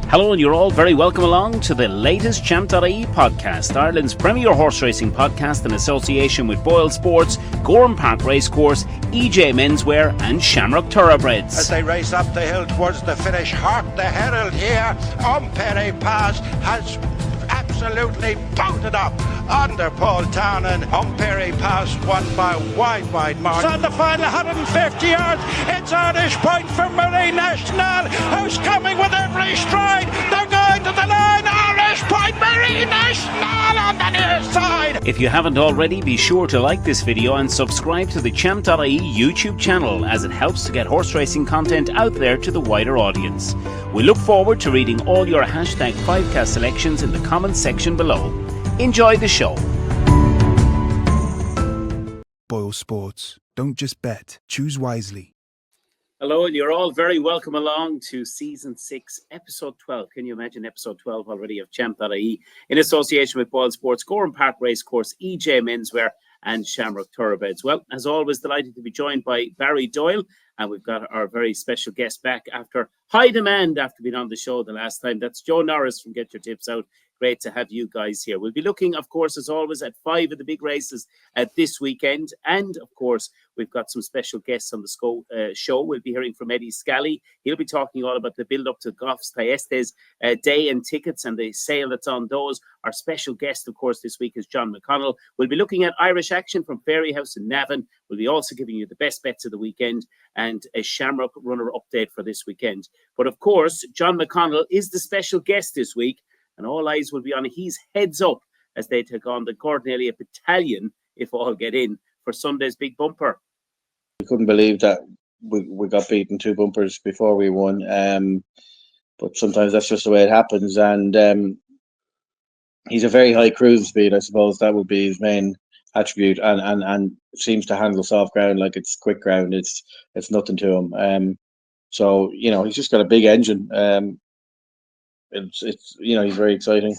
Hello, and you're all very welcome along to the latest Champ.ie podcast, Ireland's premier horse racing podcast in association with Boylesports, Gowran Park Racecourse, EJ Menswear and Shamrock Thoroughbreds. As they race up the hill towards the finish, Hark the Herald here on Perry Pass has absolutely bolted up under Paul Townend. On Perry Pass won by wide margin. On the final 150 yards, it's Irish Point for Marie National, who's coming with every stride. They're going to the line. Irish Point, Marie National on the near side. If you haven't already, be sure to like this video and subscribe to the Champ.ie YouTube channel, as it helps to get horse racing content out there to the wider audience. We look forward to reading all your hashtag Fivecast selections in the comments section below. Enjoy the show. Boylesports. Don't just bet, choose wisely. Hello, and you're all very welcome along to Season 6, Episode 12. Can you imagine Episode 12 already of Champ.ie in association with Boylesports, Gowran Park Racecourse, EJ Menswear and Shamrock Thoroughbreds. Well, as always, delighted to be joined by Barry Doyle, and we've got our very special guest back after high demand after being on the show the last time. That's Joe Norris from Getyourtipsout. Great to have you guys here. We'll be looking, of course, as always, at 5 of the big races this weekend. And, of course, we've got some special guests on the show. We'll be hearing from Eddie Scally. He'll be talking all about the build-up to Goffs Thyestes Day and tickets and the sale that's on those. Our special guest, of course, this week is John McConnell. We'll be looking at Irish action from Fairyhouse Navan. We'll be also giving you the best bets of the weekend and a Shamrock runner update for this weekend. But, of course, John McConnell is the special guest this week, and all eyes will be on his heads up as they take on the Gordon Elliott Battalion, if all get in, for Sunday's big bumper. We couldn't believe that we got beaten 2 bumpers before we won. But sometimes that's just the way it happens. And he's a very high cruising speed, I suppose. That would be his main attribute. And seems to handle soft ground like it's quick ground. It's nothing to him. So, you know, he's just got a big engine. It's you know, he's very exciting.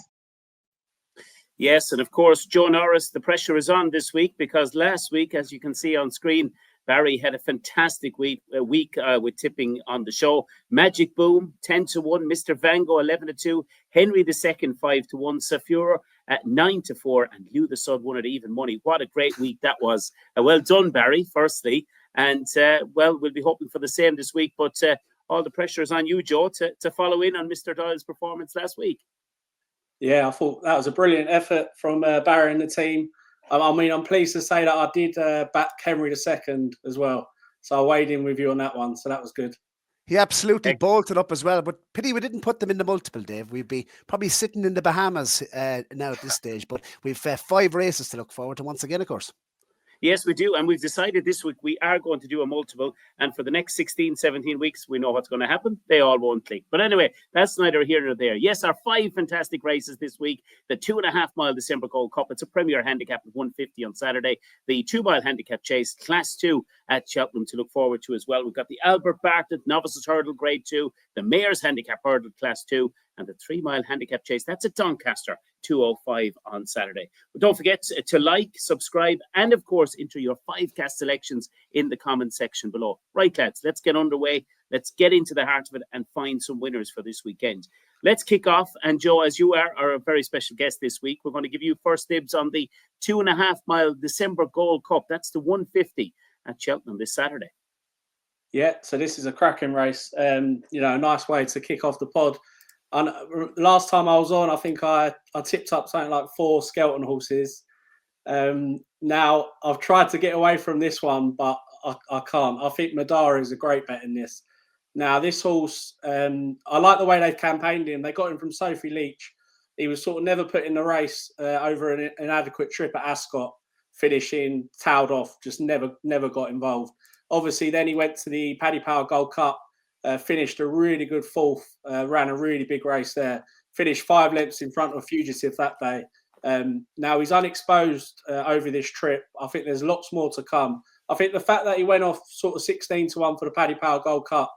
Yes, and of course, Joe Norris, the pressure is on this week because last week, as you can see on screen, Barry had a fantastic week with tipping on the show. Magic Boom, 10-1, Mr. Vango, 11-2, Henry II, 5-1, Safura at 9-4, and You the Sud won at even money. What a great week that was. Well done, Barry, firstly. And, well, we'll be hoping for the same this week, but all the pressure is on you, Joe, to follow in on Mr. Doyle's performance last week. Yeah, I thought that was a brilliant effort from Barry and the team. I mean, I'm pleased to say that I did back Henry II as well. So I weighed in with you on that one. So that was good. He absolutely bolted up as well. But pity we didn't put them in the multiple, Dave. We'd be probably sitting in the Bahamas now at this stage. But we've 5 races to look forward to once again, of course. Yes, we do. And we've decided this week we are going to do a multiple. And for the next 16, 17 weeks, we know what's going to happen. They all won't click. But anyway, that's neither here nor there. Yes, our 5 fantastic races this week. The 2.5 mile December Gold Cup. It's a premier handicap at 150 on Saturday. The 2 mile handicap chase, Class 2 at Cheltenham to look forward to as well. We've got the Albert Bartlett Novices Hurdle Grade 2, the Mayor's Handicap Hurdle Class 2, and the 3 mile handicap chase. That's at Doncaster, 2:05 on Saturday. But don't forget to like, subscribe, and of course, enter your Fivecast selections in the comment section below. Right, lads, let's get underway. Let's get into the heart of it and find some winners for this weekend. Let's kick off. And Joe, as you are a very special guest this week, we're going to give you first dibs on the 2.5 mile December Gold Cup. That's the 150 at Cheltenham this Saturday. Yeah, so this is a cracking race. You know, a nice way to kick off the pod. And last time I was on, I think I tipped up something like 4 Skelton horses. Now, I've tried to get away from this one, but I can't. I think Madara is a great bet in this. Now, this horse, I like the way they've campaigned him. They got him from Sophie Leach. He was sort of never put in the race over an inadequate trip at Ascot, finishing tailed off, just never got involved. Obviously, then he went to the Paddy Power Gold Cup. Finished a really good 4th, ran a really big race there. Finished 5 lengths in front of Fugitive that day. Now he's unexposed over this trip. I think there's lots more to come. I think the fact that he went off sort of 16-1 for the Paddy Power Gold Cup,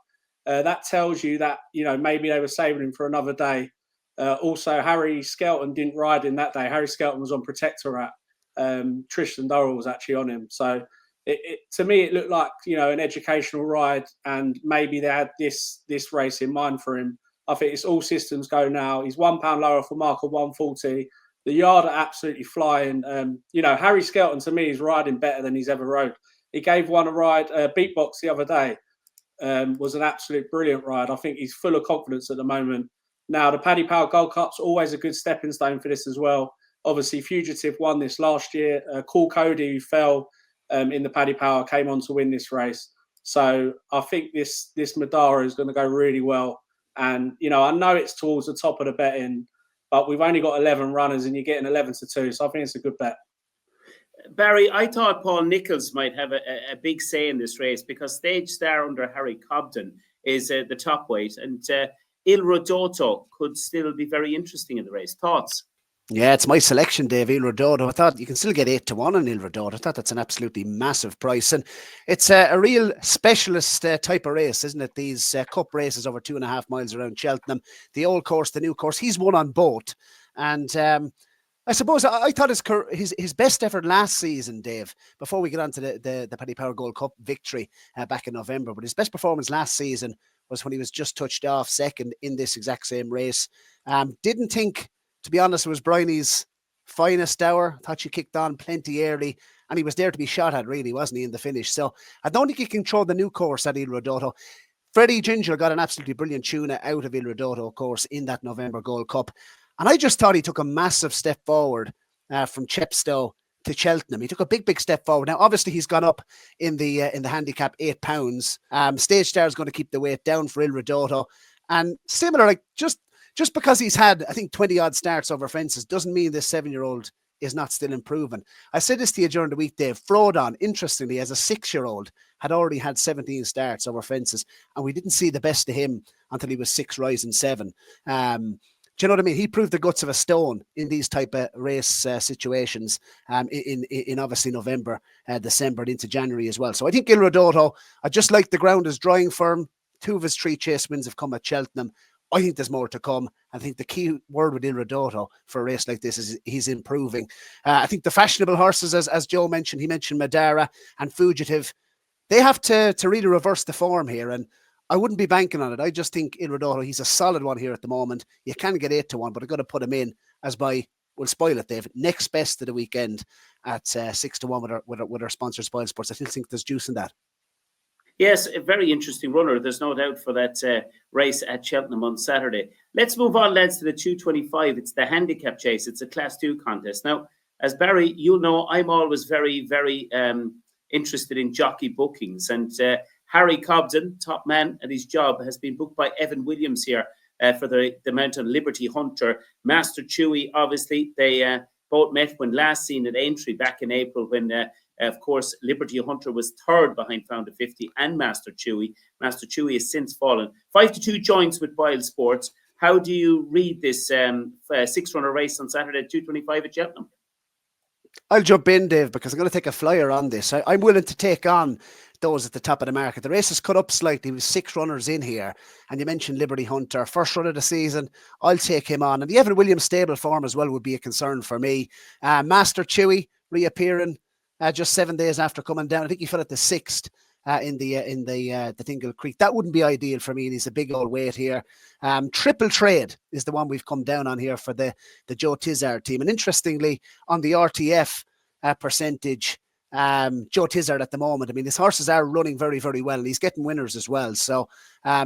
that tells you that, you know, maybe they were saving him for another day. Also, Harry Skelton didn't ride in that day. Harry Skelton was on Protectorate. Tristan Doyle was actually on him. So to me, it looked like, you know, an educational ride, and maybe they had this race in mind for him. I think it's all systems go now. He's £1 lower for mark of 140. The yard are absolutely flying. Harry Skelton to me is riding better than he's ever rode. He gave one a ride, beatbox the other day. Was an absolute brilliant ride. I think he's full of confidence at the moment. Now, the Paddy Power Gold Cup's always a good stepping stone for this as well. Obviously, Fugitive won this last year. Cool Cody, who fell in the Paddy Power, came on to win this race. So I think this Madara is going to go really well. And, I know it's towards the top of the betting, but we've only got 11 runners and you're getting 11 to 2. So I think it's a good bet. Barry, I thought Paul Nicholls might have a big say in this race because stage star under Harry Cobden is the top weight, and Il Rodoto could still be very interesting in the race. Thoughts? Yeah, it's my selection, Dave. Il Rodoto. I thought you can still get 8 to 1 on Il Rodoto. I thought that's an absolutely massive price, and it's a real specialist type of race, isn't it? These cup races over 2.5 miles around Cheltenham, the old course, the new course. He's won on both, and I suppose I thought his best effort last season, Dave, before we get on to the Paddy Power Gold Cup victory back in November, but his best performance last season was when he was just touched off second in this exact same race. Didn't think, to be honest, it was Bryony's finest hour. Thought she kicked on plenty early, and he was there to be shot at, really, wasn't he, in the finish? So I don't think he can throw the new course at Il Rodoto. Freddie Ginger got an absolutely brilliant tuna out of Il Rodoto course in that November Gold Cup. And I just thought he took a massive step forward from Chepstow to Cheltenham. He took a big step forward. Now, obviously, he's gone up in the handicap £8. Stage Star is going to keep the weight down for Il Rodoto. And similar, like just because he's had, I think, 20 odd starts over fences doesn't mean this 7-year-old is not still improving. I said this to you during the week, Dave. Frodon, interestingly, as a 6-year-old, had already had 17 starts over fences, and we didn't see the best of him until he was 6 rising 7. Do you know what I mean? He proved the guts of a stone in these type of race situations in obviously November, December, and into January as well. So I think Il Rodoto, I just like the ground is drying for him. 2 of his 3 chase wins have come at Cheltenham. I think there's more to come. I think the key word with Il Rodoto for a race like this is he's improving. I think the fashionable horses, as Joe mentioned, he mentioned Madara and Fugitive, they have to really reverse the form here, and I wouldn't be banking on it. I just think Il Rodoto, he's a solid one here at the moment. You can get 8 to 1, but I've got to put him in as we'll spoil it, Dave, next best of the weekend at 6 to 1 with our sponsor, Boylesports. I still think there's juice in that. Yes, a very interesting runner. There's no doubt for that race at Cheltenham on Saturday. Let's move on, lads, to the 225. It's the Handicap Chase. It's a Class 2 contest. Now, as Barry, you'll know, I'm always very, very interested in jockey bookings. And Harry Cobden, top man at his job, has been booked by Evan Williams here for the Mountain Liberty Hunter. Master Chewy, obviously, they both met when last seen at Aintree back in April when, of course, Liberty Hunter was third behind Found of 50 and Master Chewy. Master Chewy has since fallen. 5 to 2 joints with Boylesports. How do you read this 6-runner race on Saturday at 225 at Cheltenham? I'll jump in, Dave, because I'm going to take a flyer on this. I'm willing to take on those at the top of the market. The race has cut up slightly with 6 runners in here. And you mentioned Liberty Hunter, first run of the season. I'll take him on. And the Evan Williams stable form as well would be a concern for me. Master Chewy reappearing just 7 days after coming down. I think he fell at the 6th in the Dingle Creek. That wouldn't be ideal for me. And he's a big old weight here. Triple Trade is the one we've come down on here for the Joe Tizard team. And interestingly, on the RTF percentage, Joe Tizard at the moment, I mean, his horses are running very, very well, and he's getting winners as well. So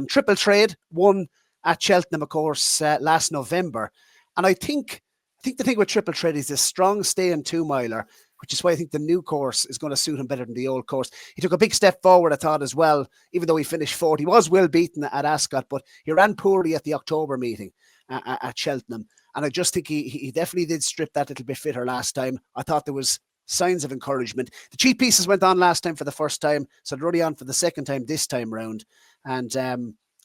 Triple Trade won at Cheltenham, of course, last November. And I think the thing with Triple Trade is a strong stay in 2-miler, which is why I think the new course is going to suit him better than the old course. He took a big step forward, I thought, as well, even though he finished 4th. He was well beaten at Ascot, but he ran poorly at the October meeting at Cheltenham. And I just think he definitely did strip that little bit fitter last time. I thought there was signs of encouragement. The cheap pieces went on last time for the first time, so they're already on for the second time this time round. And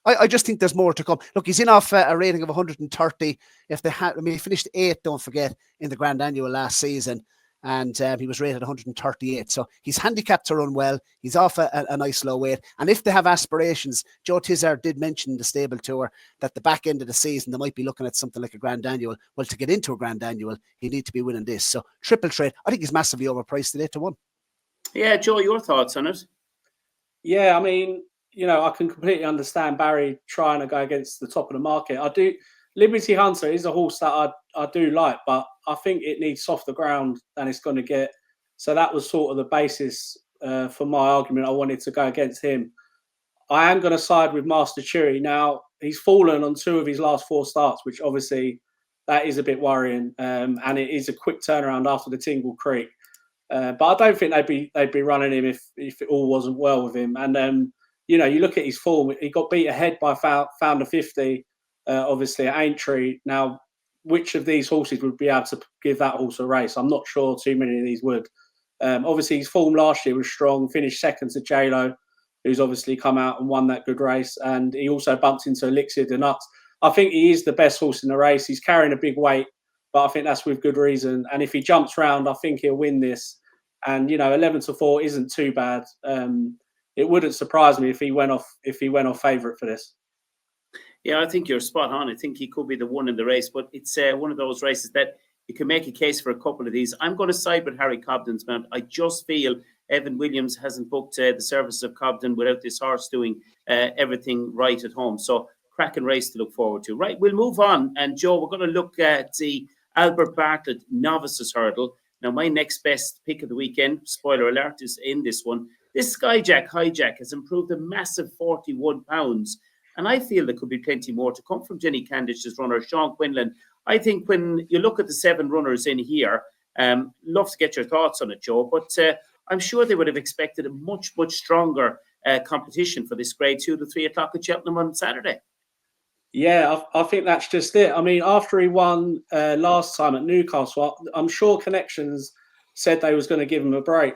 I just think there's more to come. Look, he's in off a rating of 130. He finished 8th, don't forget, in the Grand Annual last season. And he was rated 138. So he's handicapped to run well. He's off a nice low weight. And if they have aspirations, Joe Tizard did mention in the stable tour that the back end of the season, they might be looking at something like a Grand Annual. Well, to get into a Grand Annual, you need to be winning this. So Triple Trade, I think he's massively overpriced at 8 to 1. Yeah, Joe, your thoughts on it? Yeah, I mean, I can completely understand Barry trying to go against the top of the market. I do. Liberty Hunter is a horse that I do like, but I think it needs softer ground than it's going to get. So that was sort of the basis for my argument. I wanted to go against him. I am going to side with Master Chewy. Now, he's fallen on 2 of his last 4 starts, which obviously that is a bit worrying. And it is a quick turnaround after the Tingle Creek. But I don't think they'd be running him if it all wasn't well with him. And, you look at his form. He got beat ahead by Founder 50, obviously, at Aintree. Now, which of these horses would be able to give that horse a race? I'm not sure too many of these would. Obviously, his form last year was strong, finished second to J-Lo, who's obviously come out and won that good race. And he also bumped into Elixir de Nuts. I think he is the best horse in the race. He's carrying a big weight, but I think that's with good reason. And if he jumps round, I think he'll win this. And, 11-4 isn't too bad. It wouldn't surprise me if he went off favourite for this. Yeah, I think you're spot on. I think he could be the one in the race, but it's one of those races that you can make a case for a couple of these. I'm going to side with Harry Cobden's mount. I just feel Evan Williams hasn't booked the services of Cobden without this horse doing everything right at home. So cracking race to look forward to. Right, we'll move on. And Joe, we're going to look at the Albert Bartlett Novices Hurdle. Now, my next best pick of the weekend, spoiler alert, is in this one. This Skyjack Hijack has improved a massive £41. And I feel there could be plenty more to come from Jenny Candish's runner, Sean Quinlan. I think when you look at the 7 runners in here, love to get your thoughts on it, Joe, but I'm sure they would have expected a much, much stronger competition for this grade 2 to 3 o'clock at Cheltenham on Saturday. Yeah, I think that's just it. I mean, after he won last time at Newcastle, I'm sure Connections said they was going to give him a break.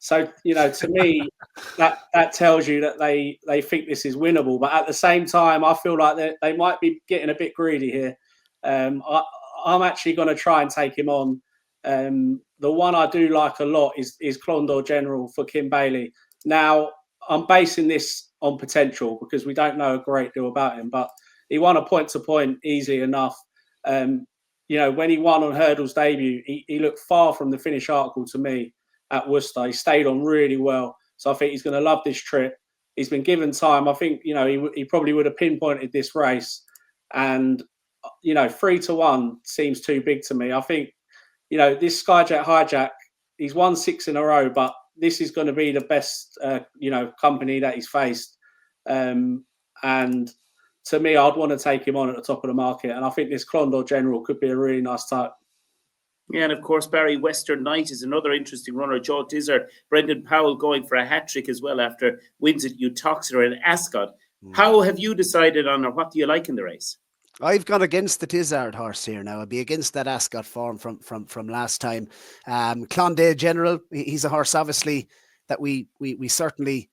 So, to me, that tells you that they think this is winnable. But at the same time, I feel like they might be getting a bit greedy here. I'm actually going to try and take him on. The one I do like a lot is Clondor General for Kim Bailey. Now, I'm basing this on potential because we don't know a great deal about him, but he won a point-to-point easily enough. When he won on Hurdle's debut, he looked far from the finish article to me at Worcester. He stayed on really well. So I think he's going to love this trip. He's been given time. I think, he probably would have pinpointed this race. And, 3-1 seems too big to me. I think, this Skyjack Hijack, he's won 6 in a row, but this is going to be the best, company that he's faced. And to me, I'd want to take him on at the top of the market. And I think this Clondor General could be a really nice type. Yeah, and of course, Barry Western Knight is another interesting runner. Joe Dizzer, Brendan Powell going for a hat-trick as well after wins at Uttoxeter and Ascot. How have you decided on, or what do you like in the race? I've gone against the Tizard horse here now. I'll be against that Ascot form from last time. Clondale General, he's a horse obviously that we certainly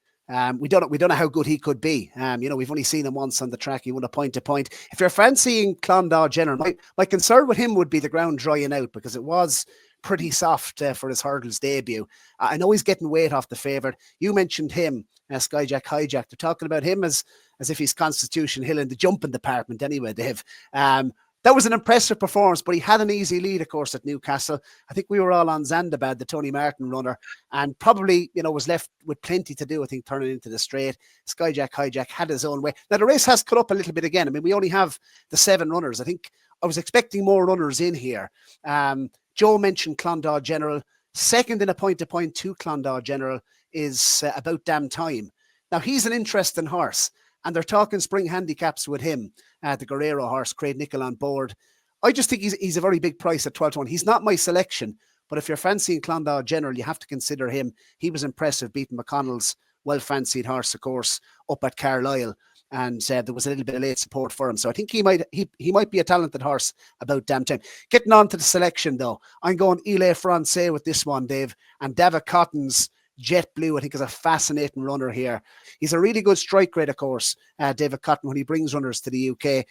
we don't know how good he could be. We've only seen him once on the track. He won a point-to-point. If you're fancying Clondale General, my concern with him would be the ground drying out because it was pretty soft for his hurdles debut. I know he's getting weight off the favourite. You mentioned him, Skyjack Hijack. They're talking about him as if he's Constitution Hill in the jumping department anyway, Dave. That was an impressive performance, but he had an easy lead, of course, at Newcastle. I think we were all on Zandabad, the Tony Martin runner, and probably, was left with plenty to do, I think, turning into the straight. Skyjack Hijack had his own way. Now, the race has cut up a little bit again. I mean, we only have the 7 runners. I think I was expecting more runners in here. Joe mentioned Clondal General. Second in a point-to-point to Clondal General is About Damn Time. Now, he's an interesting horse, and they're talking spring handicaps with him, the Guerrero horse, Craig Nicol on board. I just think he's a very big price at 12-1. He's not my selection, but if you're fancying Clondal General, you have to consider him. He was impressive, beating McConnell's well-fancied horse, of course, up at Carlisle, and there was a little bit of late support for him. So I think he might be a talented horse About Damn Time. Getting on to the selection, though, I'm going Ile Francais with this one, Dave, and David Cotton's Jet Blue, I think, is a fascinating runner here. He's a really good strike rate, of course, David Cotton, when he brings runners to the UK.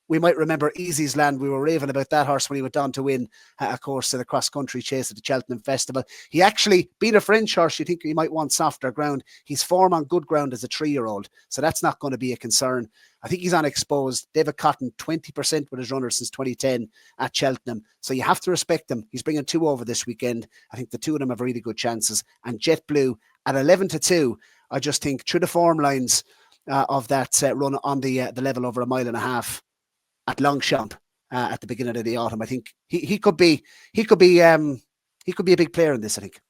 We might remember Easy's Land. We were raving about that horse when he went on to win, of course, the cross-country chase at the Cheltenham Festival. He actually, being a French horse, you think he might want softer ground. He's form on good ground as a 3-year-old, so that's not going to be a concern. I think he's unexposed. David Cotton, 20% with his runner since 2010 at Cheltenham. So you have to respect him. He's bringing 2 over this weekend. I think the 2 of them have really good chances. And Jet Blue at 11-2. I just think through the form lines of that run on the level over 1.5 miles at Longchamp at the beginning of the autumn, I think he could be a big player in this, I think.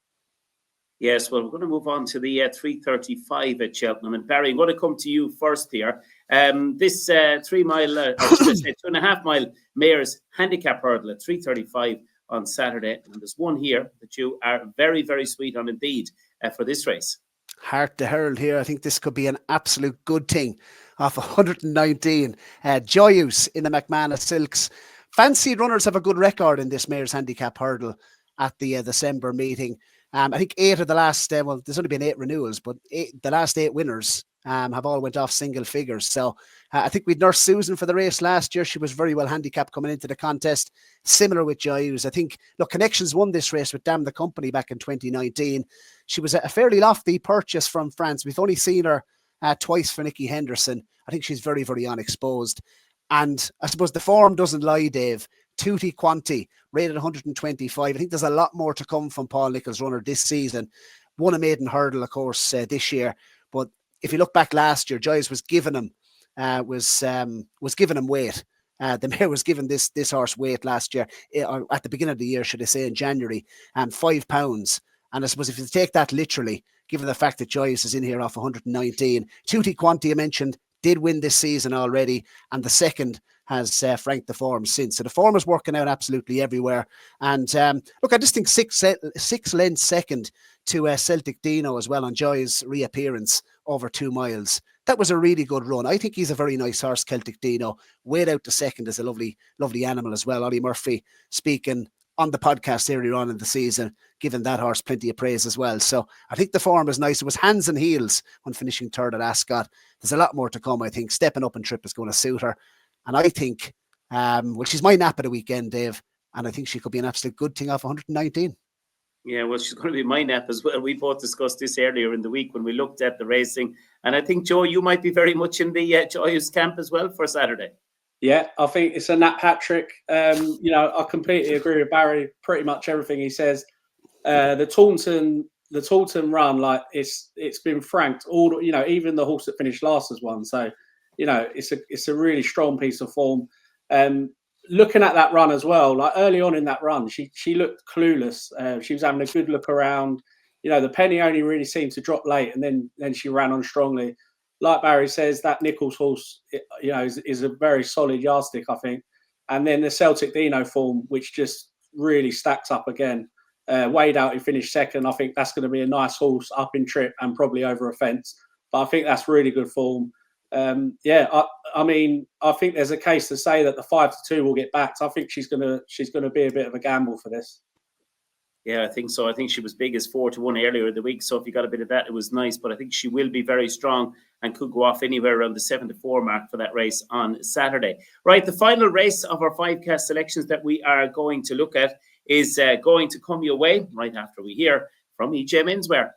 Yes, well, we're going to move on to the 3:35 at Cheltenham. And Barry, I'm going to come to you first here. This 3 mile, or should I say 2.5 mile mares handicap hurdle at 3:35 on Saturday. And there's one here that you are very, very sweet on indeed for this race. Heart the Herald here. I think this could be an absolute good thing off 119. Joyous in the McManus Silks. Fancied runners have a good record in this mares handicap hurdle at the December meeting. I think 8 of the last, well, there's only been 8 renewals, but the last 8 winners have all went off single figures. So I think we'd nursed Susan for the race last year. She was very well handicapped coming into the contest. Similar with Joyeuse. I think, look, Connections won this race with Damn the Company back in 2019. She was a fairly lofty purchase from France. We've only seen her twice for Nicky Henderson. I think she's very, very unexposed. And I suppose the form doesn't lie, Dave. Tutti Quanti, rated 125. I think there's a lot more to come from Paul Nicholls' runner this season. Won a maiden hurdle, of course, this year. But if you look back last year, Joyce was giving him weight. The mare was given this horse weight last year, or at the beginning of the year, should I say, in January, 5 pounds. And I suppose if you take that literally, given the fact that Joyce is in here off 119, Tutti Quanti, I mentioned, did win this season already, and the second has franked the form since. So the form is working out absolutely everywhere. And look, I just think 6 lengths second to Celtic Dino as well on Joy's reappearance over 2 miles. That was a really good run. I think he's a very nice horse, Celtic Dino. Weighed out to second is a lovely, lovely animal as well. Ollie Murphy speaking on the podcast earlier on in the season, giving that horse plenty of praise as well. So I think the form is nice. It was hands and heels when finishing third at Ascot. There's a lot more to come, I think. Stepping up in trip is going to suit her. And I think, well, she's my nap of the weekend, Dave. And I think she could be an absolute good thing off 119. Yeah, well, she's going to be my nap as well. We both discussed this earlier in the week when we looked at the racing. And I think, Joe, you might be very much in the Joyous camp as well for Saturday. Yeah, I think it's a nap hat trick. I completely agree with Barry, pretty much everything he says. The Taunton run, like it's been franked. All even the horse that finished last has won. So, it's a really strong piece of form. Looking at that run as well, like early on in that run, she looked clueless. She was having a good look around. The penny only really seemed to drop late, and then she ran on strongly. Like Barry says, that Nicholls horse, is a very solid yardstick, I think. And then the Celtic Dino form, which just really stacked up again. Weighed out, he finished second. I think that's going to be a nice horse up in trip and probably over a fence. But I think that's really good form. I mean, I think there's a case to say that the 5-2 will get backed. I think she's going to be a bit of a gamble for this. Yeah, I think so. I think she was big as 4-1 earlier in the week. So if you got a bit of that, it was nice. But I think she will be very strong and could go off anywhere around the 7-4 mark for that race on Saturday. Right, the final race of our Fivecast selections that we are going to look at is going to come your way right after we hear from EJ Menswear.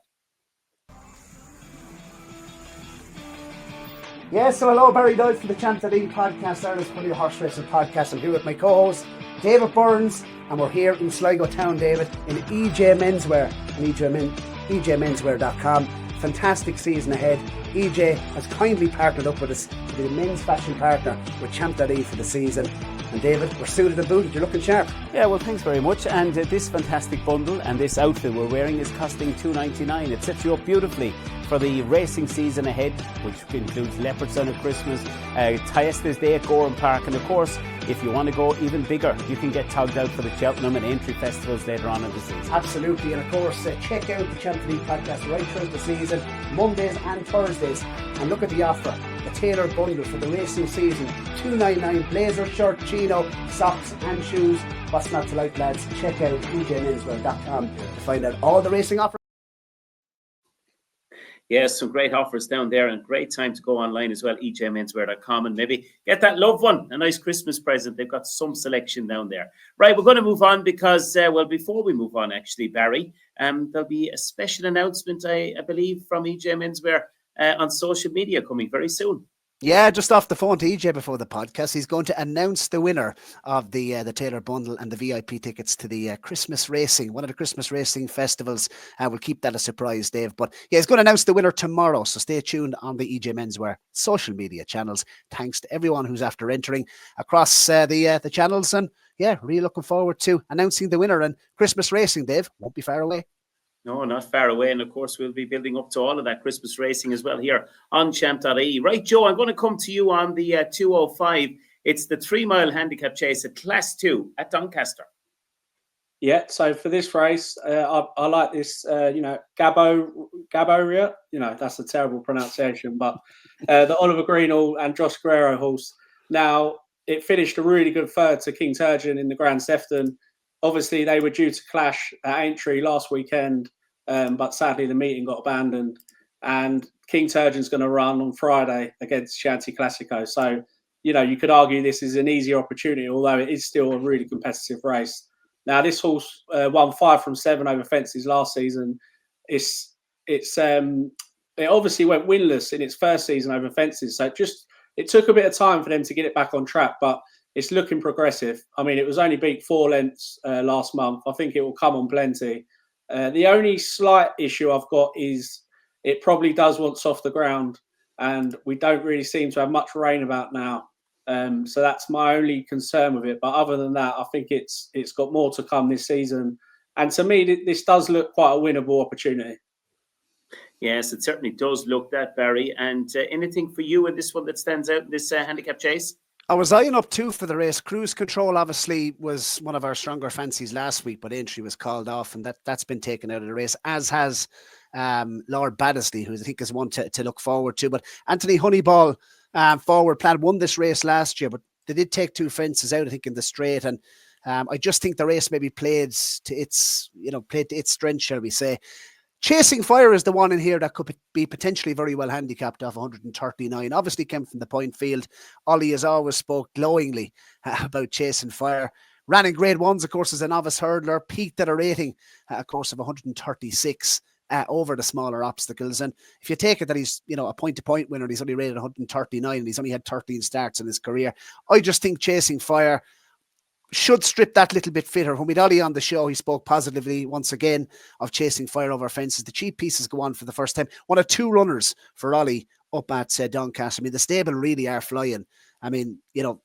Yes, so hello, Barry Doyle from the Champ.ie podcast, Ireland's Funny Horse Racing Podcast. I'm here with my co-host, David Byrnes, and we're here in Sligo Town, David, in EJ Menswear and EJMenswear.com. Fantastic season ahead. EJ has kindly partnered up with us to be the men's fashion partner with Champ.ie for the season. And David, we're suited and booted. You're looking sharp. Yeah, well, thanks very much. And this fantastic bundle and this outfit we're wearing is costing $2.99. It sets you up beautifully for the racing season ahead, which includes Leopard's Son at Christmas, Thyestes Day at Gowran Park, and of course, if you want to go even bigger, you can get togged out for the Cheltenham and entry festivals later on in the season. Absolutely, and of course, check out the Champ.ie podcast right through the season, Mondays and Thursdays, and look at the offer. The tailored bundle for the racing season, $2.99, blazer, shirt, chino, socks and shoes. What's not to like, lads? Check out EJMenswear.com to find out all the racing offers. Yes, some great offers down there and great time to go online as well, ejmenswear.com, and maybe get that loved one a nice Christmas present. They've got some selection down there. Right, we're going to move on because, before we move on, actually, Barry, there'll be a special announcement, I believe, from EJ Menswear on social media coming very soon. Yeah, just off the phone to EJ before the podcast. He's going to announce the winner of the Taylor Bundle and the VIP tickets to the Christmas Racing, one of the Christmas Racing festivals. We'll keep that a surprise, Dave. But yeah, he's going to announce the winner tomorrow. So stay tuned on the EJ Menswear social media channels. Thanks to everyone who's after entering across the channels. And yeah, really looking forward to announcing the winner. And Christmas Racing, Dave, won't be far away. No, not far away. And of course, we'll be building up to all of that Christmas racing as well here on Champ.ie. Right, Joe, I'm going to come to you on the 205. It's the 3 mile handicap chase at Class 2 at Doncaster. Yeah, so for this race, I like this, Gaboria. That's a terrible pronunciation, but the Oliver Greenall and Josh Guerrero horse. Now, it finished a really good third to King Turgeon in the Grand Sefton. Obviously, they were due to clash at Aintree last weekend, but sadly the meeting got abandoned. And King Turgeon's going to run on Friday against Shanty Classico. So, you could argue this is an easier opportunity, although it is still a really competitive race. Now, this horse won 5 from 7 over fences last season. It obviously went winless in its first season over fences. So it took a bit of time for them to get it back on track, but it's looking progressive. I mean, it was only beat 4 lengths last month. I think it will come on plenty. The only slight issue I've got is it probably does want softer ground, and we don't really seem to have much rain about now. So that's my only concern with it. But other than that, I think it's got more to come this season. And to me, this does look quite a winnable opportunity. Yes, it certainly does look that, Barry. And anything for you in this one that stands out in this handicap chase? I was eyeing up too for the race. Cruise Control obviously was one of our stronger fancies last week, but Aintree was called off, and that's been taken out of the race, as has Lord Baddesley, who I think is one to look forward to. But Anthony Honeyball, forward plan, won this race last year, but they did take 2 fences out, I think, in the straight. And I just think the race maybe played to its strength, shall we say. Chasing Fire is the one in here that could be potentially very well handicapped off 139. Obviously came from the point field. Ollie has always spoke glowingly about Chasing Fire. Ran in grade 1s, of course, as a novice hurdler. Peaked at a rating, of course, of 136 over the smaller obstacles. And if you take it that he's, a point-to-point winner, and he's only rated 139, and he's only had 13 starts in his career, I just think Chasing Fire should strip that little bit fitter. When we had Ollie on the show, he spoke positively once again of Chasing Fire over fences. The cheap pieces go on for the first time. One of 2 runners for Ollie up at Doncaster. I mean, the stable really are flying. I mean,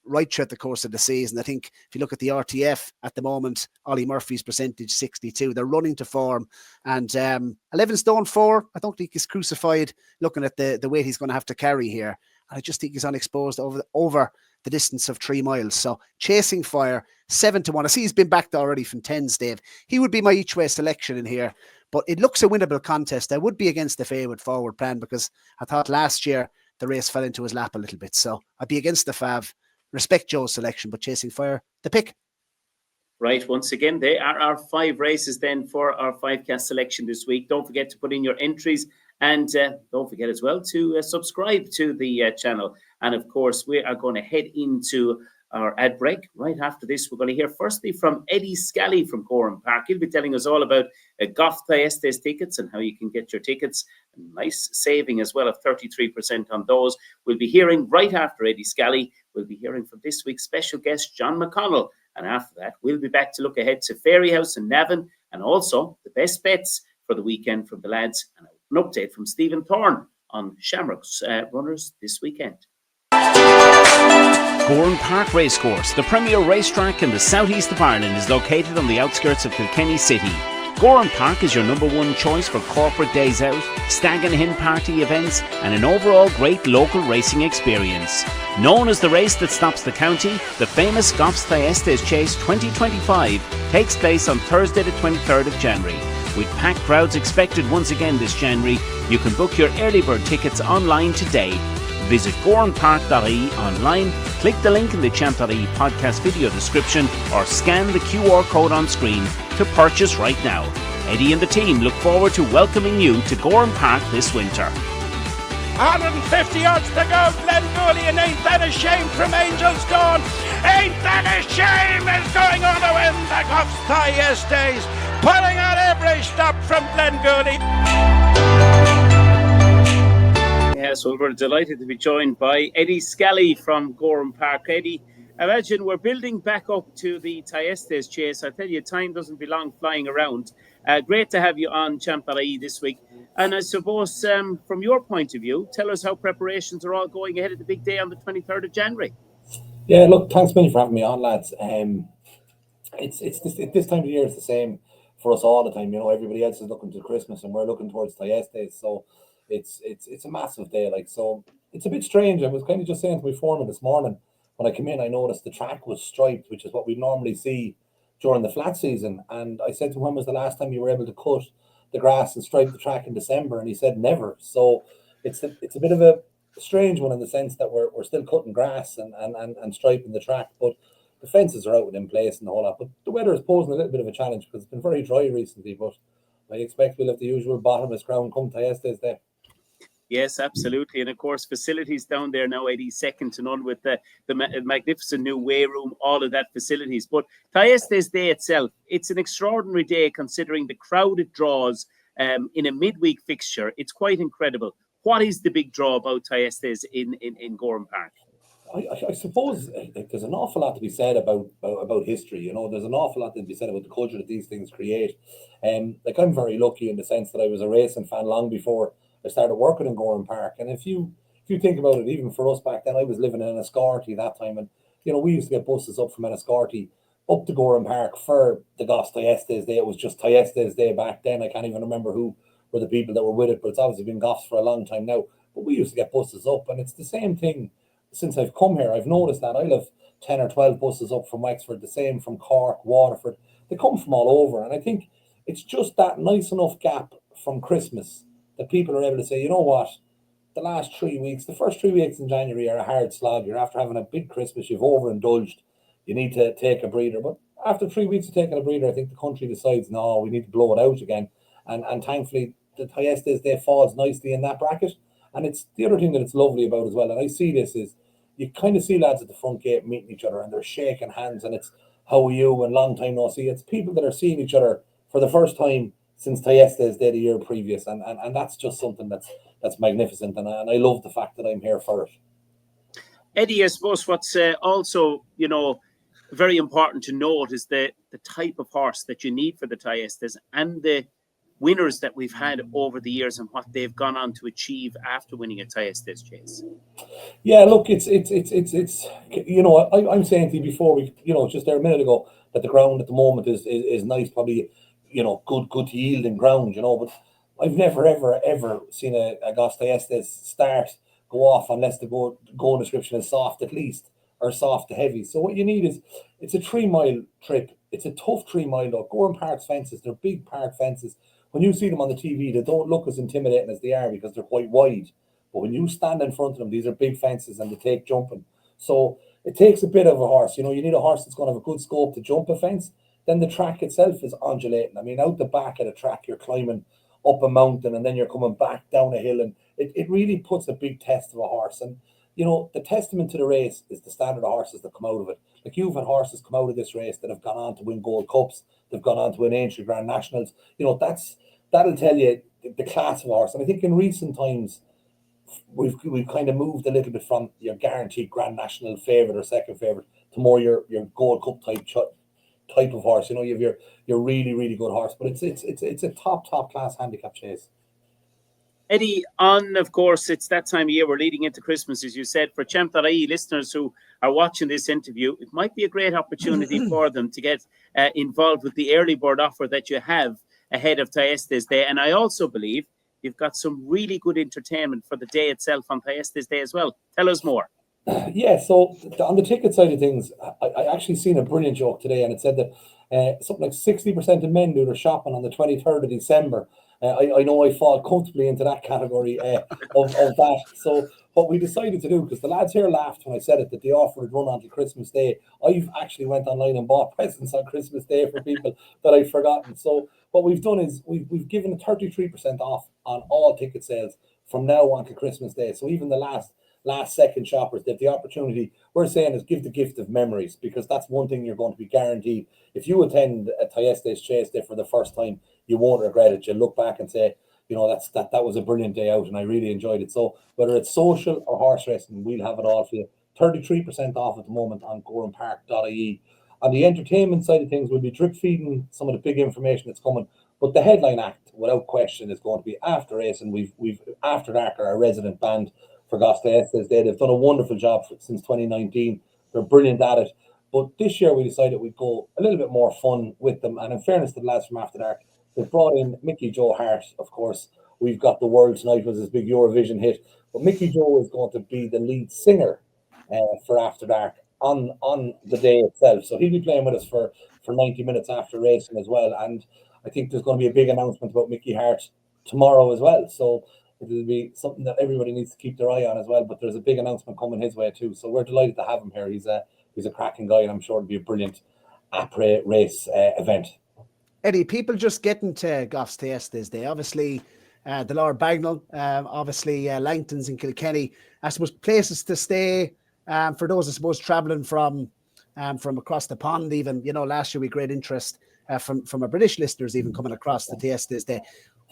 right throughout the course of the season. I think if you look at the RTF at the moment, Ollie Murphy's percentage 62. They're running to form. And 11 stone 4, I don't think he's crucified looking at the weight he's going to have to carry here. And I just think he's unexposed over the distance of 3 miles. So Chasing Fire, 7-1. I see he's been backed already from 10s, Dave. He would be my each way selection in here, but it looks a winnable contest. I would be against the favourite forward plan because I thought last year the race fell into his lap a little bit. So I'd be against the fav. Respect Joe's selection, but Chasing Fire, the pick. Right, once again, they are our 5 races then for our Fivecast selection this week. Don't forget to put in your entries, and don't forget as well to subscribe to the channel. And of course, we are going to head into our ad break. Right after this, we're going to hear firstly from Eddie Scally from Gowran Park. He'll be telling us all about Goffs Thyestes tickets and how you can get your tickets. A nice saving as well of 33% on those. We'll be hearing right after Eddie Scally. We'll be hearing from this week's special guest, John McConnell. And after that, we'll be back to look ahead to Fairyhouse and Navan, and also the best bets for the weekend from the lads, and an update from Stephen Thorne on Shamrock's runners this weekend. Gowran Park Racecourse, the premier racetrack in the southeast of Ireland, is located on the outskirts of Kilkenny City. Gowran Park is your #1 choice for corporate days out, stag and hen party events, and an overall great local racing experience. Known as the race that stops the county, the famous Goffs Thyestes Chase 2025 takes place on Thursday the 23rd of January. With packed crowds expected once again this January, you can book your early bird tickets online today. Visit GowranPark.ie online, click the link in the Champ.ie podcast video description, or scan the QR code on screen to purchase right now. Eddie and the team look forward to welcoming you to Gowran Park this winter. 150 yards to go, Glengooley, and ain't that a shame from Angel's Dawn? Ain't that a shame is going on to win the Goffs Thyestes, pulling out every stop from Glengooley. Yes, well, we're delighted to be joined by Eddie Scally from Gowran Park. Eddie, imagine we're building back up to the Thyestes Chase. I tell you, time doesn't belong flying around. Great to have you on Champ.ie this week. And I suppose, from your point of view, tell us how preparations are all going ahead of the big day on the 23rd of January. Yeah, look, thanks many for having me on, lads. It's this time of year is the same for us all the time. You know, everybody else is looking to Christmas, and we're looking towards Thyestes. So it's a massive day. Like, so it's a bit strange. I was kind of just saying to my foreman this morning when I came in, I noticed the track was striped, which is what we normally see during the flat season. And I said to him, when was the last time you were able to cut the grass and stripe the track in December? And he said never. So it's a bit of a strange one in the sense that we're still cutting grass and striping the track, but the fences are out and in place and the whole lot. But the weather is posing a little bit of a challenge because it's been very dry recently. But I expect we'll have the usual bottomless ground come Thyestes Day. Yes, absolutely. And of course, facilities down there now, 80 second to none with the magnificent new weigh room, all of that facilities. But Thyestes Day itself, it's an extraordinary day considering the crowd it draws in a midweek fixture. It's quite incredible. What is the big draw about Thyestes in Gowran Park? I suppose there's an awful lot to be said about history. You know, there's an awful lot to be said about the culture that these things create. Like, I'm very lucky in the sense that I was a racing fan long before I started working in Gowran Park. And if you think about it, even for us back then, I was living in Enniscorthy that time, and you know, we used to get buses up from Enniscorthy up to Gowran Park for the Goffs Thyestes Day. It was just Thyestes Day back then. I can't even remember who were the people that were with it, but it's obviously been Goffs for a long time now. But we used to get buses up, and it's the same thing since I've come here. I've noticed that I'll have 10 or 12 buses up from Wexford, the same from Cork, Waterford. They come from all over, and I think it's just that nice enough gap from Christmas that people are able to say, you know what, the last 3 weeks, the first 3 weeks in January are a hard slog. You're after having a big Christmas, you've overindulged, you need to take a breather. But after 3 weeks of taking a breather, I think the country decides, no, we need to blow it out again. And thankfully, the Thyestes Day falls nicely in that bracket. And it's the other thing that it's lovely about as well, and I see this, is you kind of see lads at the front gate meeting each other and they're shaking hands, and it's how are you and long time no see. It's people that are seeing each other for the first time since Thyestes Day the year previous, and that's just something that's magnificent, and I love the fact that I'm here for it. Eddie, I suppose what's also, you know, very important to note is the type of horse that you need for the Thyestes and the winners that we've had over the years and what they've gone on to achieve after winning a Thyestes Chase. Yeah, look, it's you know, I'm saying to you before we, you know, just there a minute ago, that the ground at the moment is nice, probably, you know, good to yielding ground, you know, but I've never ever seen a Goffs Thyestes start go off unless the goal description is soft at least, or soft to heavy. So what you need is, it's a 3 mile trip. It's a tough 3 mile though. Gowran Park's fences, they're big park fences. When you see them on the TV, they don't look as intimidating as they are because they're quite wide. But when you stand in front of them, these are big fences and they take jumping. So it takes a bit of a horse. You know, you need a horse that's going to have a good scope to jump a fence. Then the track itself is undulating. I mean, out the back of the track, you're climbing up a mountain and then you're coming back down a hill. And it really puts a big test of a horse. And, you know, the testament to the race is the standard of horses that come out of it. Like, you've had horses come out of this race that have gone on to win Gold Cups. They've gone on to win ancient Grand Nationals. You know, that'll tell you the class of horse. And I think in recent times, we've kind of moved a little bit from your guaranteed Grand National favourite or second favourite to more your Gold Cup type of horse. You know, you have your really, really good horse, but it's a top class handicap chase. Eddie, of course, it's that time of year. We're leading into Christmas, as you said. For Champ.ie listeners who are watching this interview, it might be a great opportunity for them to get involved with the early bird offer that you have ahead of Thyestes Day. And I also believe you've got some really good entertainment for the day itself on Thyestes Day as well. Tell us more. Yeah, so on the ticket side of things, I actually seen a brilliant joke today, and it said that something like 60% of men do their shopping on the 23rd of December. I know I fall comfortably into that category of that. So what we decided to do, because the lads here laughed when I said it, that the offer would run on to Christmas Day. I've actually went online and bought presents on Christmas Day for people that I've forgotten. So what we've done is we've given 33% off on all ticket sales from now on to Christmas Day. So even the last second shoppers, they have the opportunity. We're saying is give the gift of memories, because that's one thing you're going to be guaranteed. If you attend a Thyestes Chase Day for the first time, you won't regret it. You'll look back and say, that was a brilliant day out, and I really enjoyed it. So whether it's social or horse racing, we'll have it all for you. 33% off at the moment on gowranpark.ie. On the entertainment side of things, we'll be drip feeding some of the big information that's coming. But the headline act, without question, is going to be After Racing. We've After Dark are our resident band for Goffs Thyestes. They've done a wonderful job since 2019. They're brilliant at it. But this year we decided we'd go a little bit more fun with them. And in fairness to the lads from After Dark, they've brought in Mickey Joe Hart, of course. We've got The World Tonight was his big Eurovision hit. But Mickey Joe is going to be the lead singer for After Dark on the day itself. So he'll be playing with us for 90 minutes after racing as well. And I think there's going to be a big announcement about Mickey Hart tomorrow as well. So it'll be something that everybody needs to keep their eye on as well. But there's a big announcement coming his way too. So we're delighted to have him here. He's a cracking guy, and I'm sure it'll be a brilliant après race event. Eddie, people just getting to Goffs Thyestes Day. Obviously, the Lord Bagnall, obviously Langton's and Kilkenny. I suppose places to stay for those, I suppose, travelling from across the pond. Even last year we had great interest from our British listeners even coming across the Thyestes Day.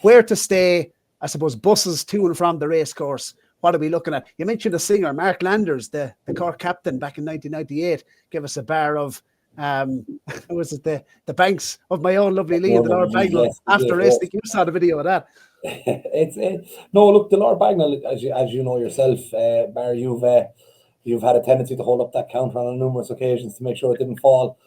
Where to stay? I suppose buses to and from the racecourse. What are we looking at? You mentioned a singer, Mark Landers, the Cork captain back in 1998, gave us a bar of was it the banks of my own lovely Lee and the Lord Bagnall after racing. You saw the video of that. No, look, the Lord Bagnall, as you know yourself, Barry, you've had a tendency to hold up that counter on numerous occasions to make sure it didn't fall.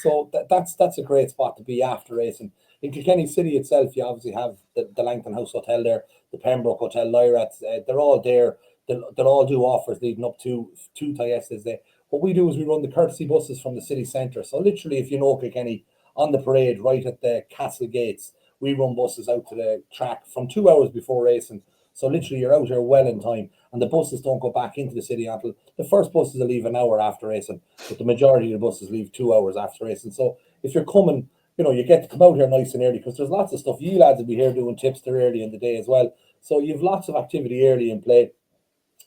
So that's a great spot to be after racing. In Kilkenny City itself, you obviously have the Langton House Hotel there, the Pembroke Hotel, Lyrath. They're all there. They'll all do offers leading up to Thyestes Day. What we do is we run the courtesy buses from the city centre. So literally, if you know Kilkenny, on the parade right at the castle gates, we run buses out to the track from 2 hours before racing. So literally, you're out here well in time, and the buses don't go back into the city until the first buses will leave an hour after racing, but the majority of the buses leave 2 hours after racing. So if you're coming, you get to come out here nice and early because there's lots of stuff. You lads will be here doing tipster early in the day as well. So you've lots of activity early in play.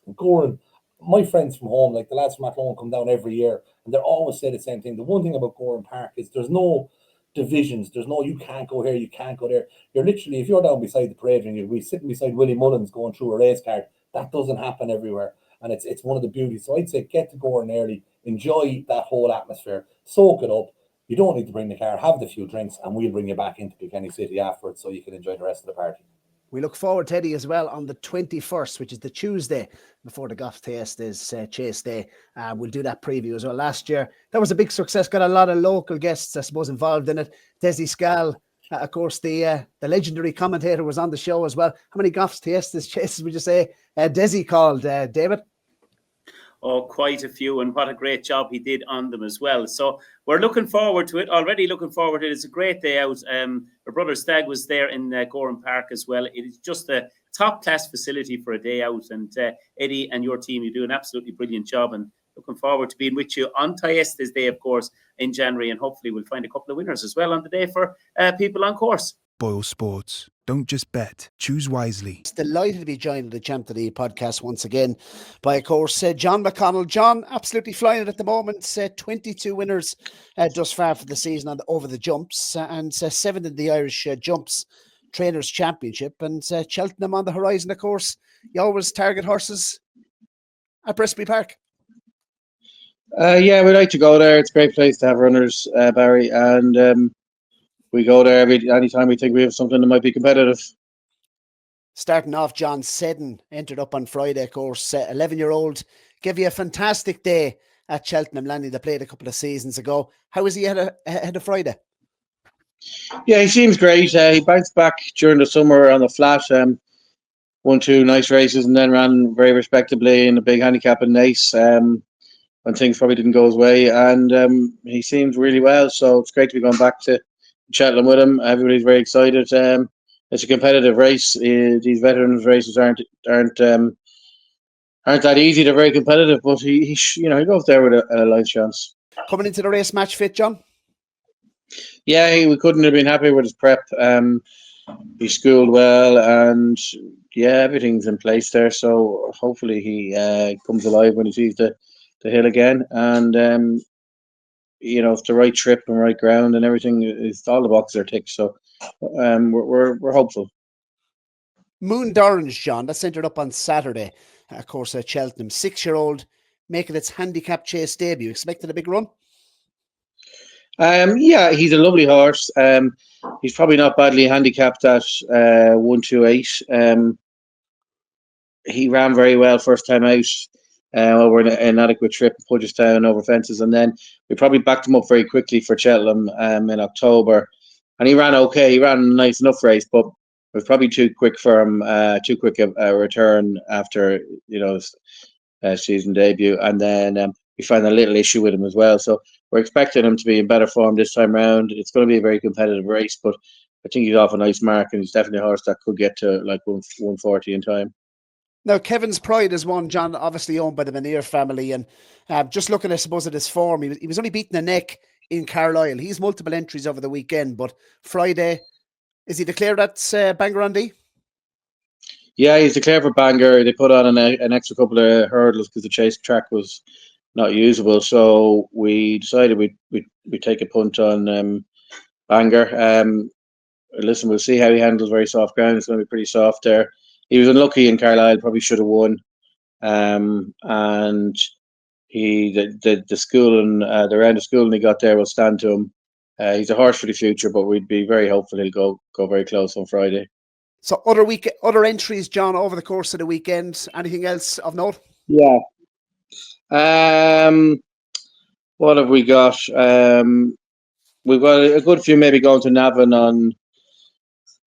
Gowran, my friends from home, like the lads from Athlone, come down every year, and they're always say the same thing. The one thing about Gowran Park is there's no divisions. There's no, you can't go here, you can't go there. You're literally, if you're down beside the parade ring, you'll be sitting beside Willie Mullins going through a race card. That doesn't happen everywhere, and it's one of the beauties. So I'd say get to Gowran early, enjoy that whole atmosphere, soak it up. You don't need to bring the car, have the few drinks, and we'll bring you back into Kilkenny City afterwards so you can enjoy the rest of the party. We look forward, Teddy, as well on the 21st, which is the Tuesday before the Goffs Thyestes Chase Day. We'll do that preview as well. Last year, that was a big success. Got a lot of local guests, I suppose, involved in it. Desi Scal, of course, the legendary commentator, was on the show as well. How many Goffs Thyestes Chases would you say Desi called, David? Oh, quite a few, and what a great job he did on them as well. So we're looking forward to it, already looking forward to it. It's a great day out. Our brother Stag was there in Gowran Park as well. It is just a top-class facility for a day out, and Eddie and your team, you do an absolutely brilliant job, and looking forward to being with you on Thyestes Day, of course, in January, and hopefully we'll find a couple of winners as well on the day for people on course. Boylesports. Don't just bet, choose wisely. It's delighted to be joined on the Champ.ie podcast once again by, of course, John McConnell. John, absolutely flying it at the moment. 22 winners thus far for the season over the jumps, and 7 in the Irish Jumps Trainers Championship, and Cheltenham on the horizon, of course. You always target horses at Presby Park. Yeah, we like to go there. It's a great place to have runners, Barry, and we go there anytime we think we have something that might be competitive. Starting off, John Seddon entered up on Friday, of course. 11-year-old gave you a fantastic day at Cheltenham Landing. They played a couple of seasons ago. How is he ahead of Friday? Yeah, he seems great. He bounced back during the summer on the flat. Won 2 nice races and then ran very respectably in a big handicap in Nace when things probably didn't go his way. And he seems really well. So it's great to be going back to Cheltenham with him. Everybody's very excited. It's a competitive race. These veterans races aren't that easy. They're very competitive, but he goes there with a life chance. Coming into the race match fit, John? Yeah, we couldn't have been happier with his prep. He schooled well, and yeah, everything's in place there. So hopefully he comes alive when he sees the hill again. And it's the right trip and right ground and everything. All the boxes are ticked. So we're hopeful. Moon Orange, John, that's centred up on Saturday, of course, at Cheltenham. 6-year-old making its Handicap Chase debut. Expected a big run? Yeah, he's a lovely horse. He's probably not badly handicapped at 128. He ran very well first time out over an inadequate trip in Pudgestown over fences, and then we probably backed him up very quickly for Cheltenham in October, and he ran okay. He ran a nice enough race, but it was probably too quick for him, too quick a return after his season debut, and then we found a little issue with him as well. So we're expecting him to be in better form this time round. It's going to be a very competitive race, but I think he's off a nice mark, and he's definitely a horse that could get to like 140 in time. Now, Kevin's Pride is one, John, obviously owned by the Minear family. And just looking, I suppose, at his form, he was only beaten a neck in Carlisle. He's multiple entries over the weekend, but Friday, is he declared at Bangor on D? Yeah, he's declared for Bangor. They put on an extra couple of hurdles because the chase track was not usable. So we decided we'd take a punt on Bangor. Listen, we'll see how he handles very soft ground. It's going to be pretty soft there. He was unlucky in Carlisle, probably should have won. And the school and the round of schooling he got there will stand to him. He's a horse for the future, but we'd be very hopeful he'll go very close on Friday. So other entries, John, over the course of the weekend. Anything else of note? Yeah. What have we got? We've got a good few maybe going to Navan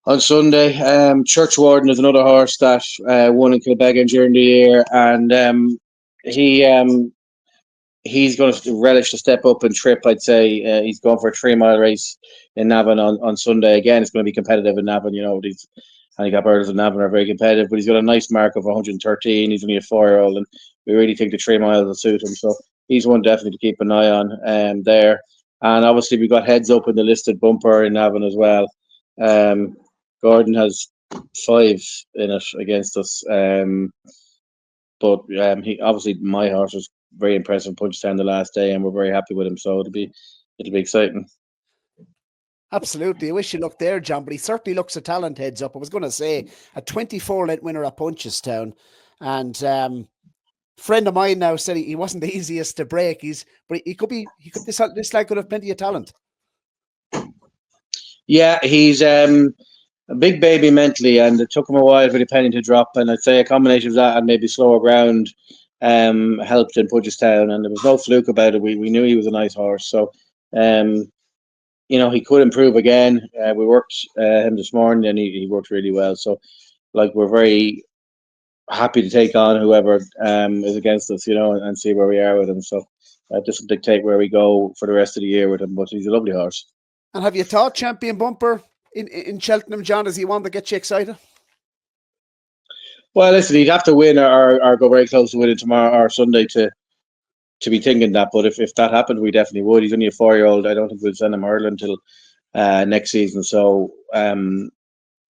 on Sunday. Churchwarden is another horse that won in Kilbeggan during the year, and he's going to relish the step up and trip. I'd say he's going for a 3-mile race in Navan on Sunday. Again, it's going to be competitive in Navan. These handicap hurdles in Navan are very competitive, but he's got a nice mark of 113. He's only a 4-year-old, and we really think the 3 miles will suit him. So he's one definitely to keep an eye on there. And obviously we got heads up in the listed bumper in Navan as well. Gordon has 5 in it against us, but he obviously my horse was very impressive in Punchestown the last day, and we're very happy with him. So it'll be exciting. Absolutely. I wish you luck there, John, but he certainly looks a talent heads up. I was going to say a 24-length winner at Punchestown, and friend of mine now said he wasn't the easiest to break. This lad could have plenty of talent. Yeah, he's a big baby mentally, and it took him a while for the penny to drop. And I'd say a combination of that and maybe slower ground helped in Punchestown, and there was no fluke about it. We knew he was a nice horse, so he could improve again. We worked him this morning, and he worked really well. So, we're very happy to take on whoever is against us, and see where we are with him. So, this will dictate where we go for the rest of the year with him. But he's a lovely horse. And have you thought champion bumper in Cheltenham, John? Is he one that gets you excited? Well, listen, he'd have to win or go very close to winning tomorrow or Sunday to be thinking that. But if that happened, we definitely would. He's only a 4-year-old. I don't think we'll send him hurling until next season. So, listen,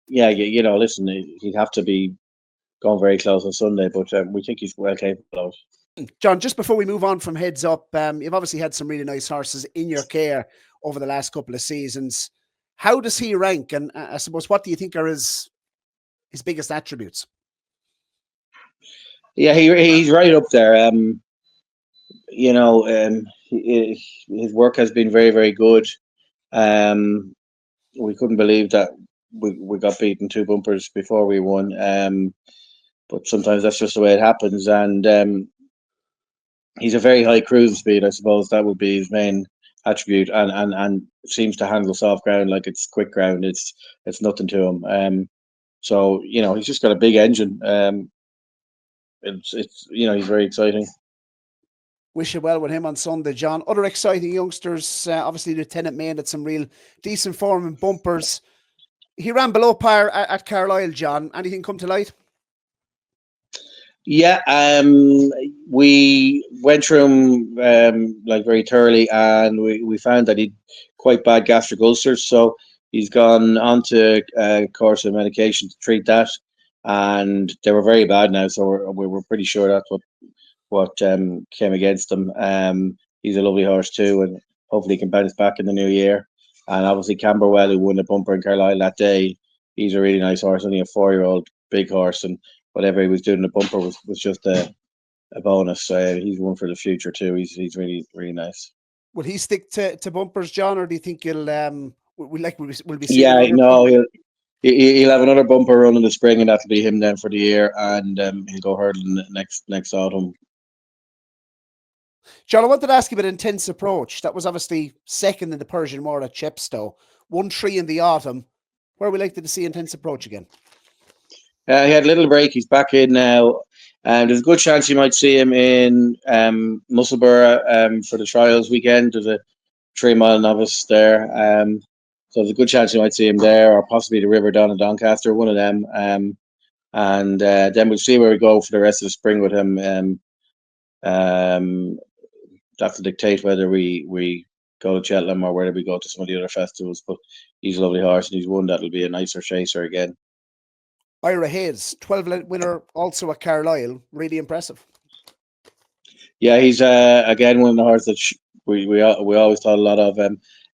he'd have to be going very close on Sunday. But we think he's well capable of it. John, just before we move on from heads up, you've obviously had some really nice horses in your care over the last couple of seasons. How does he rank? And I suppose, what do you think are his biggest attributes? Yeah, he's right up there. His work has been very, very good. We couldn't believe that we got beaten 2 bumpers before we won. But sometimes that's just the way it happens. And he's a very high cruising speed. I suppose that would be his main attribute, and seems to handle soft ground like it's quick ground. It's nothing to him. So he's just got a big engine. He's very exciting. Wish you well with him on Sunday, John. Other exciting youngsters, obviously Lieutenant Main had some real decent form in bumpers. He ran below par at Carlisle, John. Anything come to light? Yeah, we went through him very thoroughly, and we found that he'd quite bad gastric ulcers. So he's gone on to a course of medication to treat that, and they were very bad now. So we were pretty sure that's what came against him. He's a lovely horse too, and hopefully he can bounce back in the new year. And obviously Camberwell, who won the bumper in Carlisle that day, he's a really nice horse, only a 4-year-old, big horse, and whatever he was doing in the bumper was just a bonus. So he's one for the future too. He's really, really nice. Will he stick to bumpers, John, or do you think you'll we'll be seeing Yeah, another no, he'll have another bumper run in the spring, and that'll be him then for the year, and he'll go hurdling next autumn. John, I wanted to ask you about Intense Approach. That was obviously second in the Persian Mile at Chepstow, 1-3 in the autumn. Where are we likely to see Intense Approach again? He had a little break. He's back in now. There's a good chance you might see him in Musselburgh for the trials weekend. There's a 3-mile novice there. So there's a good chance you might see him there, or possibly the River down in Doncaster, one of them. And then we'll see where we go for the rest of the spring with him. That will dictate whether we go to Cheltenham or whether we go to some of the other festivals. But he's a lovely horse, and he's one that'll be a nicer chaser again. Ira Hayes, 12 winner, also at Carlisle. Really impressive. Yeah, he's again one of the horses that we always thought a lot of.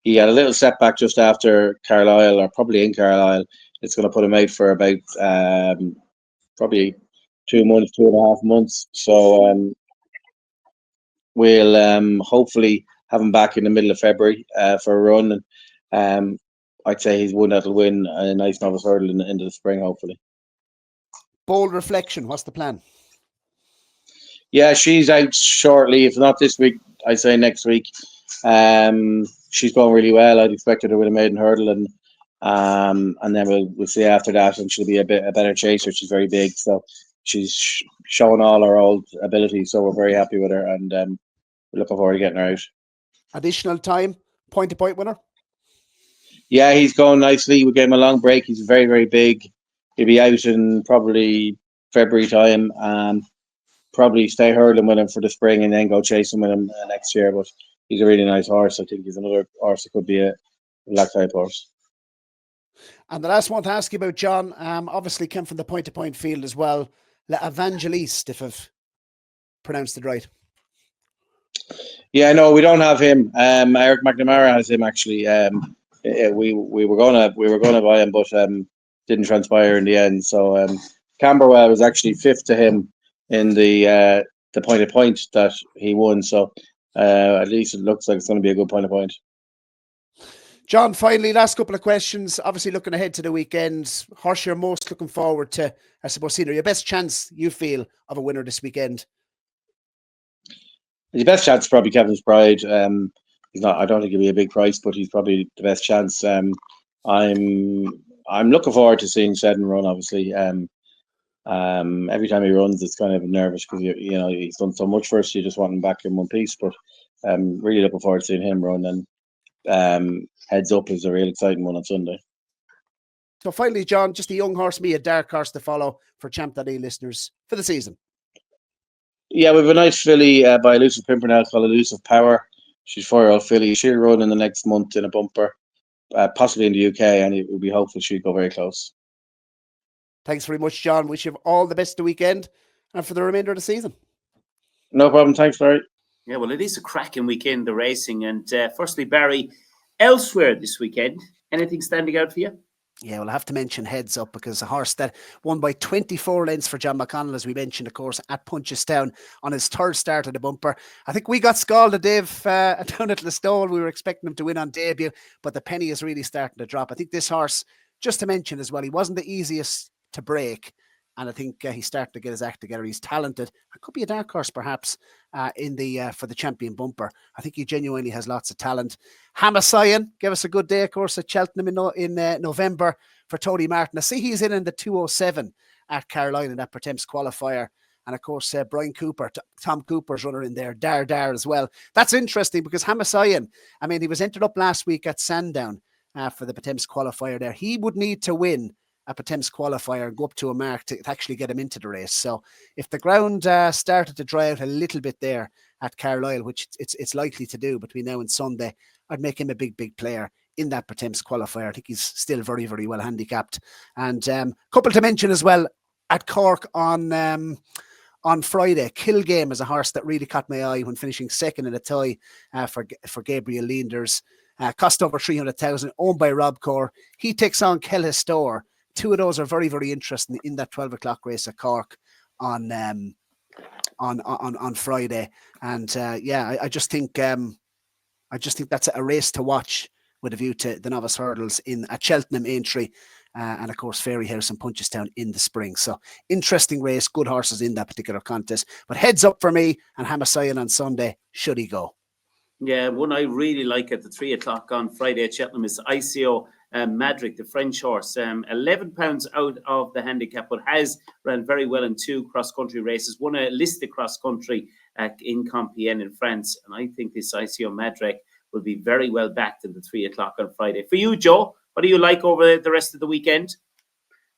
He had a little setback just after Carlisle, or probably in Carlisle. It's going to put him out for about probably 2.5 months. So we'll hopefully have him back in the middle of February for a run. And I'd say he's one that'll win a nice novice hurdle into the spring, hopefully. Bold Reflection, what's the plan? Yeah, she's out shortly. If not this week, I'd say next week. She's going really well. I'd expect her to win a maiden hurdle, and then we'll see after that. And she'll be a better chaser. She's very big, so she's showing all her old abilities. So we're very happy with her, and we're looking forward to getting her out. Additional time, point-to-point winner. Yeah, he's going nicely. We gave him a long break. He's very, very big. He'll be out in probably February time. Probably stay hurdling with him for the spring, and then go chasing with him next year. But he's a really nice horse. I think he's another horse that could be a black type horse. And the last one to ask you about, John, obviously came from the point-to-point field as well. La Evangeliste, if I've pronounced it right. Yeah, no, we don't have him. Eric McNamara has him actually. We were gonna buy him, but didn't transpire in the end. So Camberwell was actually fifth to him in the point that he won. So at least it looks like it's going to be a good point. John, finally, last couple of questions. Obviously, looking ahead to the weekend, horse you're most looking forward to, I suppose, seeing your best chance you feel of a winner this weekend? The best chance is probably Kevin's Pride. He's not. I don't think he'll be a big price, but he's probably the best chance. I'm looking forward to seeing Seddon run. Obviously, every time he runs, it's kind of nervous because you know he's done so much for us. You just want him back in one piece. But really looking forward to seeing him run. And Heads Up is a real exciting one on Sunday. So finally, John, just a young horse, a dark horse to follow for Champ.ie listeners for the season. Yeah, we have a nice filly by Elusive Pimpernel called Elusive Power. She's 4-year-old filly. She'll run in the next month in a bumper, possibly in the UK, and it would be hopeful she'd go very close. Thanks very much, John. Wish you all the best the weekend and for the remainder of the season. No problem. Thanks, Barry. Yeah, well, it is a cracking weekend, the racing. And firstly, Barry, elsewhere this weekend, anything standing out for you? Yeah, well, I have to mention Heads Up because a horse that won by 24 lengths for John McConnell, as we mentioned, of course, at Punchestown on his third start of the bumper. I think we got scalded, Dave, down at Listowel. We were expecting him to win on debut, but the penny is really starting to drop. I think this horse, just to mention as well, he wasn't the easiest to break. And I think he's starting to get his act together. He's talented. It could be a dark horse, perhaps, in the for the champion bumper. I think he genuinely has lots of talent. Hamasayan gave us a good day, of course, at Cheltenham in November for Tony Martin. I see he's in the 207 at Carlisle in that Pertemps qualifier. And of course, Brian Cooper, Tom Cooper's runner in there, Dar as well. That's interesting because Hamasayan, I mean, he was entered up last week at Sandown for the Pertemps qualifier there. He would need to win a Pertemps qualifier and go up to a mark to actually get him into the race. So if the ground started to dry out a little bit there at Carlisle, which it's likely to do between now and Sunday, I'd make him a big player in that Pertemps qualifier. I think he's still very, very well handicapped. And couple to mention as well at Cork on Friday, Kilgame is a horse that really caught my eye when finishing second in a tie for Gabriel Leanders. Cost over 300,000, owned by Rob Corr. He takes on Kelhistor. two of those are very, very interesting in that 12 o'clock race at Cork on Friday. And I just think that's a race to watch with a view to the novice hurdles at Cheltenham Aintree, and of course Fairyhouse and Punchestown in the spring. So interesting race, good horses in that particular contest. But heads up for me and Hamasayan on Sunday, should he go. Yeah, one I really like at the 3 o'clock on Friday at Cheltenham is ICO Madrick, the French horse. 11 pounds out of the handicap, but has ran very well in 2 cross-country races. Won a listed cross-country in Compiègne in France. And I think this ICO Madrick will be very well backed in the 3 o'clock on Friday. For you, Joe, what do you like over the rest of the weekend?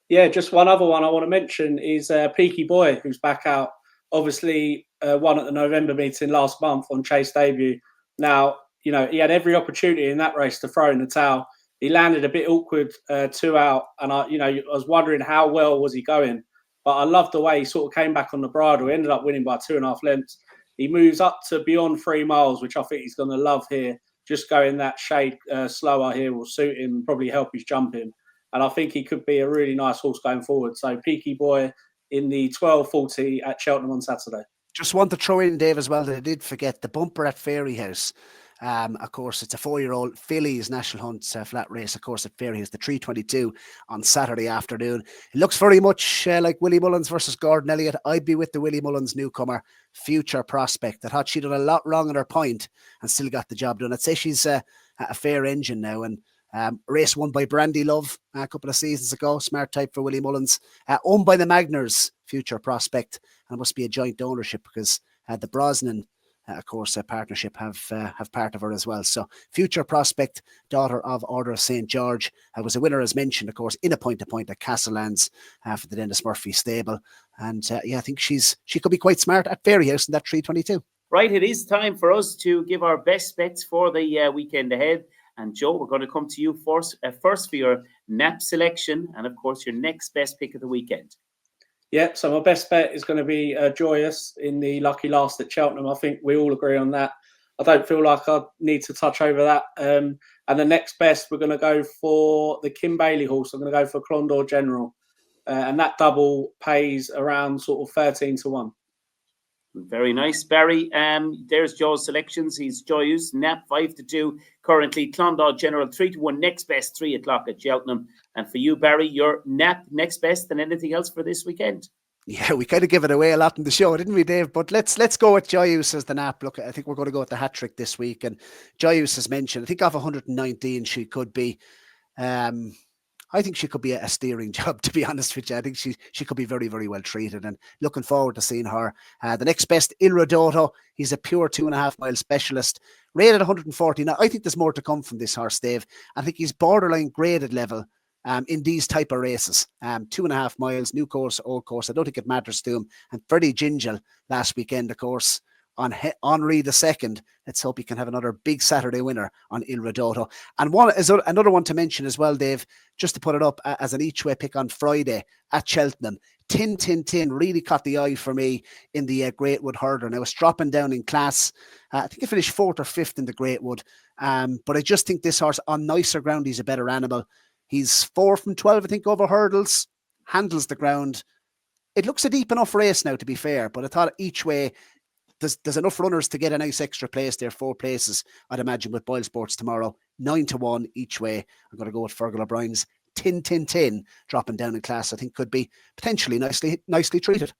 Yeah, just one other one I want to mention is Peaky Boy, who's back out. Obviously, won at the November meeting last month on Chase debut. Now, he had every opportunity in that race to throw in the towel. He landed a bit awkward 2 out, and I was wondering how well was he going. But I loved the way he sort of came back on the bridle. He ended up winning by 2.5 lengths. He moves up to beyond 3 miles, which I think he's going to love here. Just going that shade slower here will suit him, probably help his jumping. And I think he could be a really nice horse going forward. So Peaky Boy in the 12:40 at Cheltenham on Saturday. Just want to throw in, Dave, as well, that I did forget the bumper at Fairyhouse. Of course, it's a 4-year-old fillies national hunt flat race, of course, at Fairyhouse, the 3:22 on Saturday afternoon. It looks very much like Willie Mullins versus Gordon Elliott. I'd be with the Willie Mullins newcomer, Future Prospect. I thought she'd done a lot wrong on her point and still got the job done. I'd say she's a fair engine now, and race won by Brandy Love a couple of seasons ago. Smart type for Willie Mullins. Owned by the Magners, Future Prospect, and it must be a joint ownership because the Brosnan, of course, a partnership have part of her as well. So Future Prospect, daughter of Order of St. George, was a winner, as mentioned, of course, in a point-to-point at Castlelands for the Dennis Murphy stable. And I think she could be quite smart at Fairyhouse in that 3:22. Right, it is time for us to give our best bets for the weekend ahead. And Joe, we're going to come to you first for your NAP selection and, of course, your next best pick of the weekend. Yeah, so my best bet is going to be Joyous in the Lucky Last at Cheltenham. I think we all agree on that. I don't feel like I need to touch over that. And the next best, we're going to go for the Kim Bailey horse. I'm going to go for Clondor General. And that double pays around sort of 13-1. Very nice, Barry. There's Joe's selections. He's Joyous, NAP 5-2, currently Clondor General 3-1, next best 3 o'clock at Cheltenham. And for you, Barry, your NAP next best and anything else for this weekend? Yeah, we kind of give it away a lot in the show, didn't we, Dave? But let's go with Joyous as the NAP. Look, I think we're going to go with the hat trick this week. And Joyous, as mentioned, I think off 119 she could be. I think she could be a steering job, to be honest with you. I think she could be very, very well treated, and looking forward to seeing her. The next best, Il Rodotto. He's a pure 2.5 mile specialist, rated 149. I think there's more to come from this horse, Dave. I think he's borderline graded level in these type of races. 2.5 miles, new course, old course. I don't think it matters to him. And Freddie Gingell last weekend, of course, on Henri II. Let's hope he can have another big Saturday winner on Il Rodotto. And another one to mention as well, Dave, just to put it up as an each way pick on Friday at Cheltenham. Tin really caught the eye for me in the Great Wood Hurdle. Now it's dropping down in class. I think he finished 4th or 5th in the Great Wood. But I just think this horse on nicer ground, he's a better animal. He's 4 from 12, I think, over hurdles, handles the ground. It looks a deep enough race now, to be fair, but I thought each way there's enough runners to get a nice extra place there, 4 places, I'd imagine, with Boylesports tomorrow. 9-1 each way. I'm going to go with Fergal O'Brien's Tin, dropping down in class. I think could be potentially nicely treated.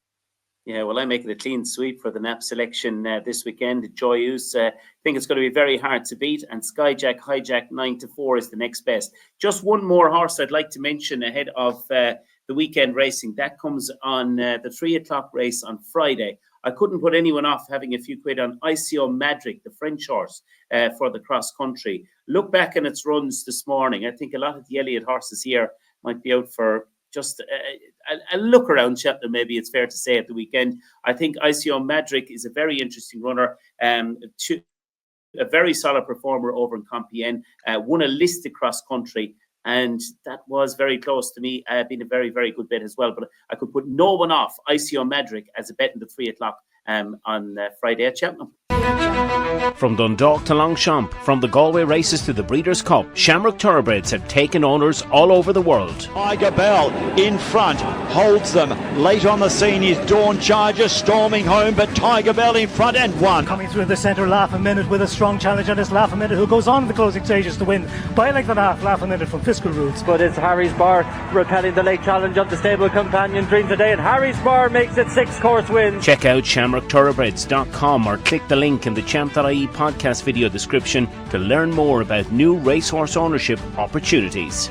Yeah, well, I'm making a clean sweep for the NAP selection this weekend. Joyous, I think it's going to be very hard to beat. And Skyjack Hijack 9-4 is the next best. Just one more horse I'd like to mention ahead of the weekend racing. That comes on the 3 o'clock race on Friday. I couldn't put anyone off having a few quid on ICO Madrick, the French horse, for the cross country. Look back on its runs this morning. I think a lot of the Elliott horses here might be out for just a look around Cheltenham, maybe it's fair to say, at the weekend. I think ICO Madrick is a very interesting runner, a very solid performer over in Compiègne, won a listed cross country. And that was very close to me, being a very, very good bet as well. But I could put no one off ICO Madrick as a bet in the 3 o'clock on Friday at Cheltenham. From Dundalk to Longchamp, from the Galway races to the Breeders' Cup, Shamrock Thoroughbreds have taken owners all over the world. Tiger Bell in front, holds them. Late on the scene is Dawn Charger storming home, but Tiger Bell in front and won. Coming through the centre, Laugh a Minute with a strong challenge on this Laugh a Minute, who goes on in the closing stages to win by a length and a half. Laugh a Minute from Fiscal Roots. But it's Harry's Bar repelling the late challenge of the stable companion Dream Today, and Harry's Bar makes it 6-course win. Check out shamrockthoroughbreds.com or click the link in the Champ.ie podcast video description to learn more about new racehorse ownership opportunities.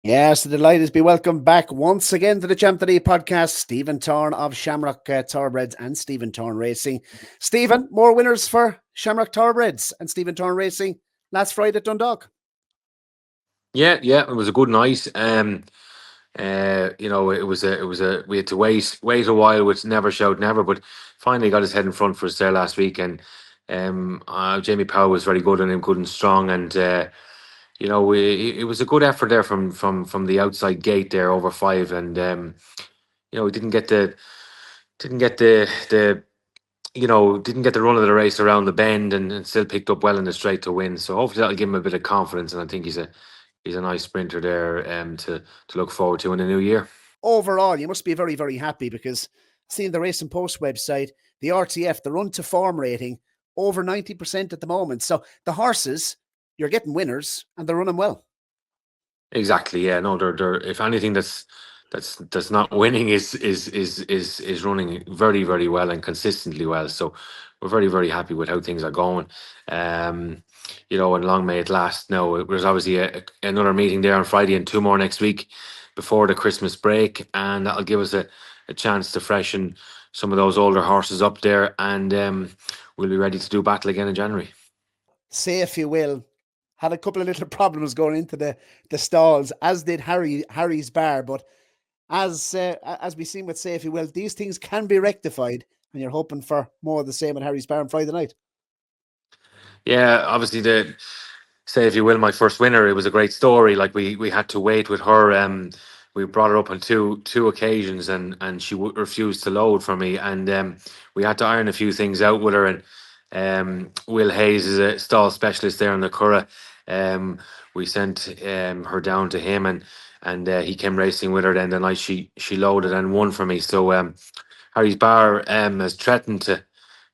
Yes, delighted to be welcomed back once again to the Champ.ie podcast. Stephen Thorne of Shamrock Thoroughbreds and Stephen Thorne Racing. Stephen, more winners for Shamrock Thoroughbreds and Stephen Thorne Racing last Friday at Dundalk. Yeah, it was a good night. It was a we had to wait a while, which never showed never, but finally got his head in front for us there last week, and Jamie Powell was very good on him, good and strong, and it was a good effort there from the outside gate there over 5, and we didn't get the run of the race around the bend, and still picked up well in the straight to win. So hopefully that'll give him a bit of confidence, and I think he's a nice sprinter there to look forward to in the new year. Overall, you must be very, very happy, because seeing the Racing Post website, the RTF, the run to form rating, over 90% at the moment. So the horses, you're getting winners and they're running well. Exactly. Yeah. No, they're if anything that's not winning is running very, very well and consistently well. So we're very, very happy with how things are going. And long may it last. No, there's obviously another meeting there on Friday and 2 more next week before the Christmas break, and that'll give us a chance to freshen some of those older horses up there, and we'll be ready to do battle again in January. Say If You Will had a couple of little problems going into the stalls, as did Harry's Bar, but as we've seen with Say If You Will, these things can be rectified, and you're hoping for more of the same at Harry's Bar on Friday night. Yeah, obviously the Say If You Will, my first winner, it was a great story. Like we had to wait with her. We brought her up on two occasions, and she refused to load for me, and we had to iron a few things out with her. And Will Hayes is a stall specialist there in the Curragh. We sent her down to him, and he came racing with her. Then the night she loaded and won for me. So Harry's Bar has threatened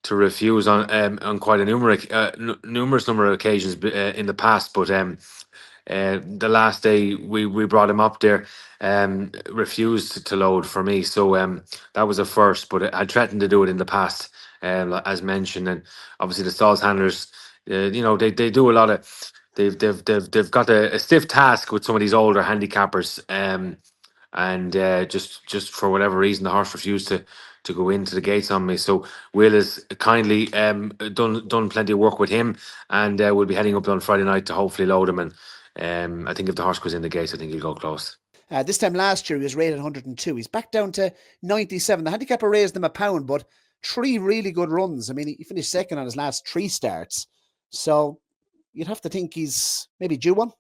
to refuse on quite a numerous number of occasions in the past, but the last day we brought him up there, refused to load for me. So that was a first, but I threatened to do it in the past, as mentioned. And obviously the stalls handlers, they do a lot of. They've got a stiff task with some of these older handicappers, and just for whatever reason the horse refused to go into the gates on me. So Will has kindly done plenty of work with him, and we'll be heading up on Friday night to hopefully load him. And I think if the horse goes in the gates, I think he'll go close. This time last year he was rated 102. He's back down to 97. The handicapper raised him a pound, but 3 really good runs. I mean, he finished second on his last 3 starts. So you'd have to think he's maybe due one.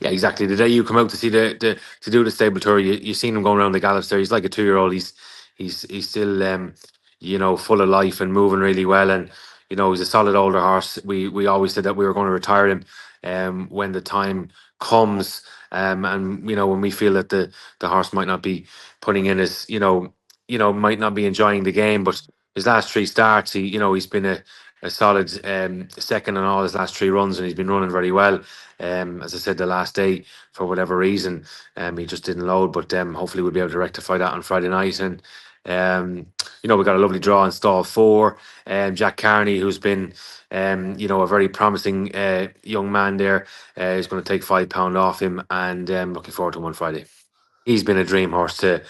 Yeah, exactly. The day you come out to see to do the stable tour, you've seen him going around the gallops there. He's like a 2-year-old. He's still full of life and moving really well, and he's a solid older horse. We always said that we were going to retire him when the time comes, and when we feel that the horse might not be putting in his might not be enjoying the game, but his last 3 starts, he's been a solid second on all his last 3 runs, and he's been running very well. As I said, the last day, for whatever reason, he just didn't load, but hopefully we'll be able to rectify that on Friday night. And we got a lovely draw in stall 4. Jack Carney, who's been a very promising young man there, is going to take £5 off him, and looking forward to him on Friday. He's been a dream horse to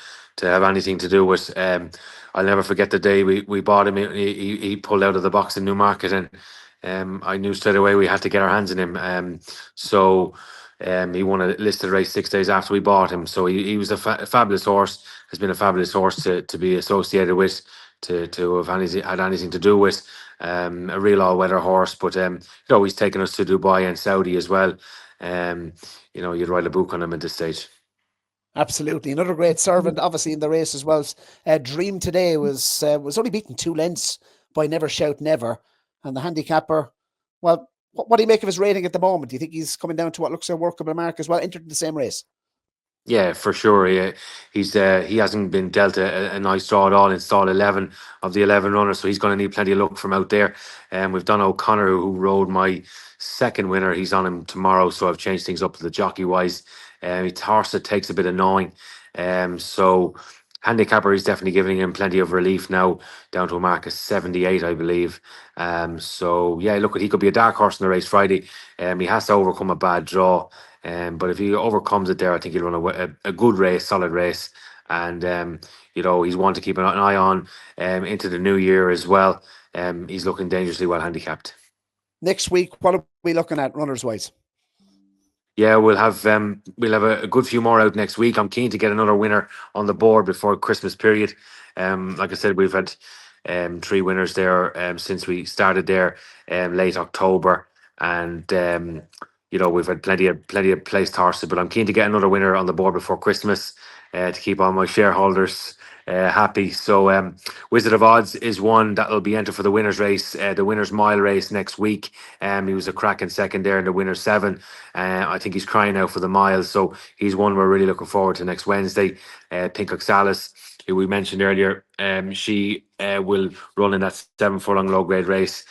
have anything to do with. I'll never forget the day we bought him. He pulled out of the box in Newmarket, and I knew straight away we had to get our hands on him. So he won a listed race 6 days after we bought him. So he was a fabulous horse. Has been a fabulous horse to be associated with, to have had anything to do with. A real all-weather horse, but he's taken us to Dubai and Saudi as well. You'd write a book on him at this stage. Absolutely. Another great servant, obviously, in the race as well. Dream today was only beaten 2 lengths by Never Shout Never. And the handicapper, well, what do you make of his rating at the moment? Do you think he's coming down to what looks a workable mark as well, entered in the same race? Yeah, for sure. He hasn't been dealt a nice draw at all in stall 11 of the 11 runners, so he's going to need plenty of luck from out there. We've done O'Connor, who rode my second winner. He's on him tomorrow, so I've changed things up to the jockey wise. It's a horse that takes a bit of gnawing. So handicapper is definitely giving him plenty of relief now, down to a mark of 78, I believe. So yeah, look, he could be a dark horse in the race Friday. He has to overcome a bad draw. But if he overcomes it there, I think he'll run a good race, solid race. And, he's one to keep an eye on into the new year as well. He's looking dangerously well handicapped. Next week, what are we looking at runners-wise? Yeah, we'll have a good few more out next week. I'm keen to get another winner on the board before Christmas period. Like I said, we've had 3 winners there since we started there late October. And we've had plenty of placed horses, but I'm keen to get another winner on the board before Christmas to keep all my shareholders happy. So Wizard of Odds is one that will be entered for the winners race, the winners mile race next week. He was a cracking second there in the winners 7. I think he's crying out for the miles, so he's one we're really looking forward to next Wednesday. Pink Oxalis, who we mentioned earlier, she will run in that 7 furlong low grade race.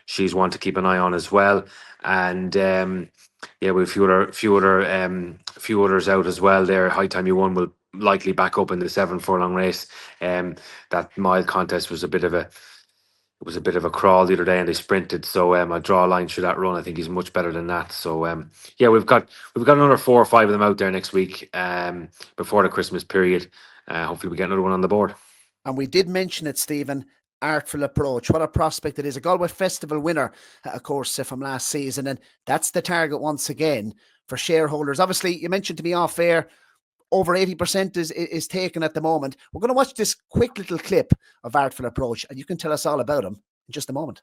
She's one to keep an eye on as well. And we have a few others out as well there. High Time You Won will likely back up in the 7 furlong race. That mile contest was a bit of a crawl the other day, and they sprinted. So I draw a line through that run. I think he's much better than that. So we've got another 4 or 5 of them out there next week before the Christmas period. Hopefully we get another one on the board. And we did mention it, Stephen. Artful Approach, what a prospect it is. A Galway Festival winner, of course, from last season, and that's the target once again for shareholders. Obviously, you mentioned to me off air, over 80% is taken at the moment. We're going to watch this quick little clip of Artful Approach, and you can tell us all about him in just a moment.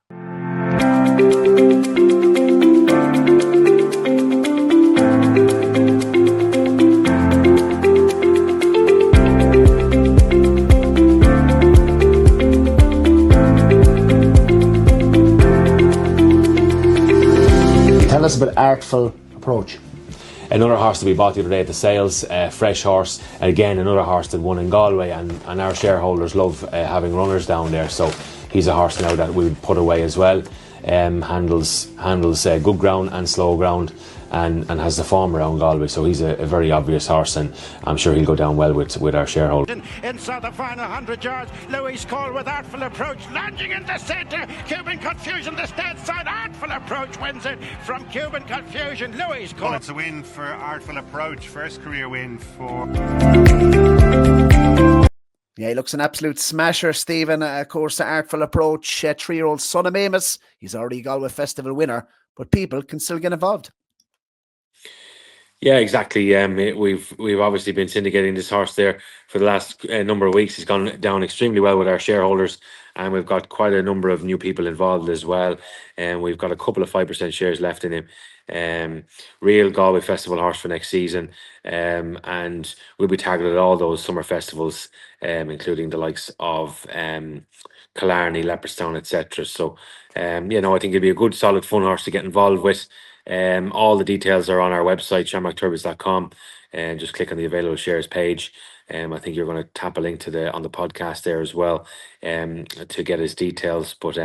Tell us about Artful Approach. Another horse that we bought the other day at the sales, fresh horse. And again, another horse that won in Galway, and our shareholders love having runners down there. So he's a horse now that we would put away as well. Handles good ground and slow ground, and has the form around Galway. So he's a very obvious horse, and I'm sure he'll go down well with our shareholders. Inside the final 100 yards, Louis Cole with Artful Approach, lunging in the centre. Cuban Confusion, the stand side. Artful Approach wins it from Cuban Confusion. Louis Cole. Well, it's a win for Artful Approach, first career win for. Yeah, he looks an absolute smasher, Stephen. Of course, Artful Approach, 3-year-old son of Amos. He's already a Galway Festival winner, but people can still get involved. Yeah, exactly. We've obviously been syndicating this horse there for the last number of weeks. He's gone down extremely well with our shareholders, and we've got quite a number of new people involved as well. And we've got a couple of 5% shares left in him. Real Galway Festival horse for next season, and we'll be targeted at all those summer festivals, including the likes of Killarney, Leopardstown, etc. So, I think it'll be a good, solid, fun horse to get involved with. All the details are on our website, shamrockthoroughbreds.com, and just click on the available shares page. I think you're going to tap a link to on the podcast there as well, to get his details. But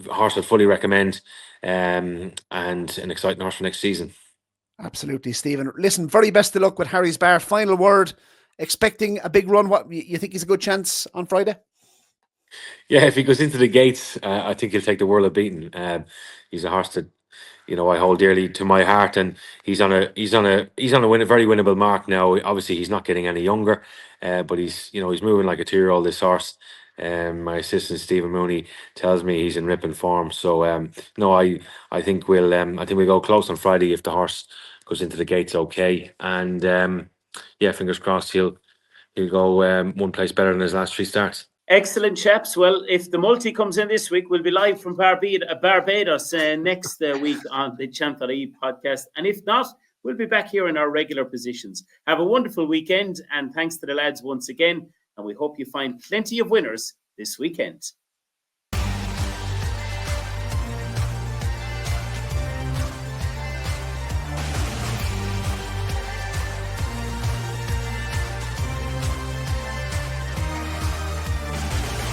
horse I'd fully recommend, and an exciting horse for next season. Absolutely, Stephen. Listen, very best of luck with Harry's Bar. Final word, expecting a big run. What, you think he's a good chance on Friday? Yeah, if he goes into the gates, I think he'll take the world of beating. He's a horse that I hold dearly to my heart, and he's on a very winnable mark now. Obviously, he's not getting any younger, but he's moving like a 2-year-old. This horse. My assistant Stephen Mooney tells me he's in ripping form. So I think we'll go close on Friday if the horse goes into the gates okay. And fingers crossed he'll go one place better than his last 3 starts. Excellent, chaps. Well, if the multi comes in this week, we'll be live from Barbados next week on the Champ.ie podcast. And if not, we'll be back here in our regular positions. Have a wonderful weekend, and thanks to the lads once again. And we hope you find plenty of winners this weekend.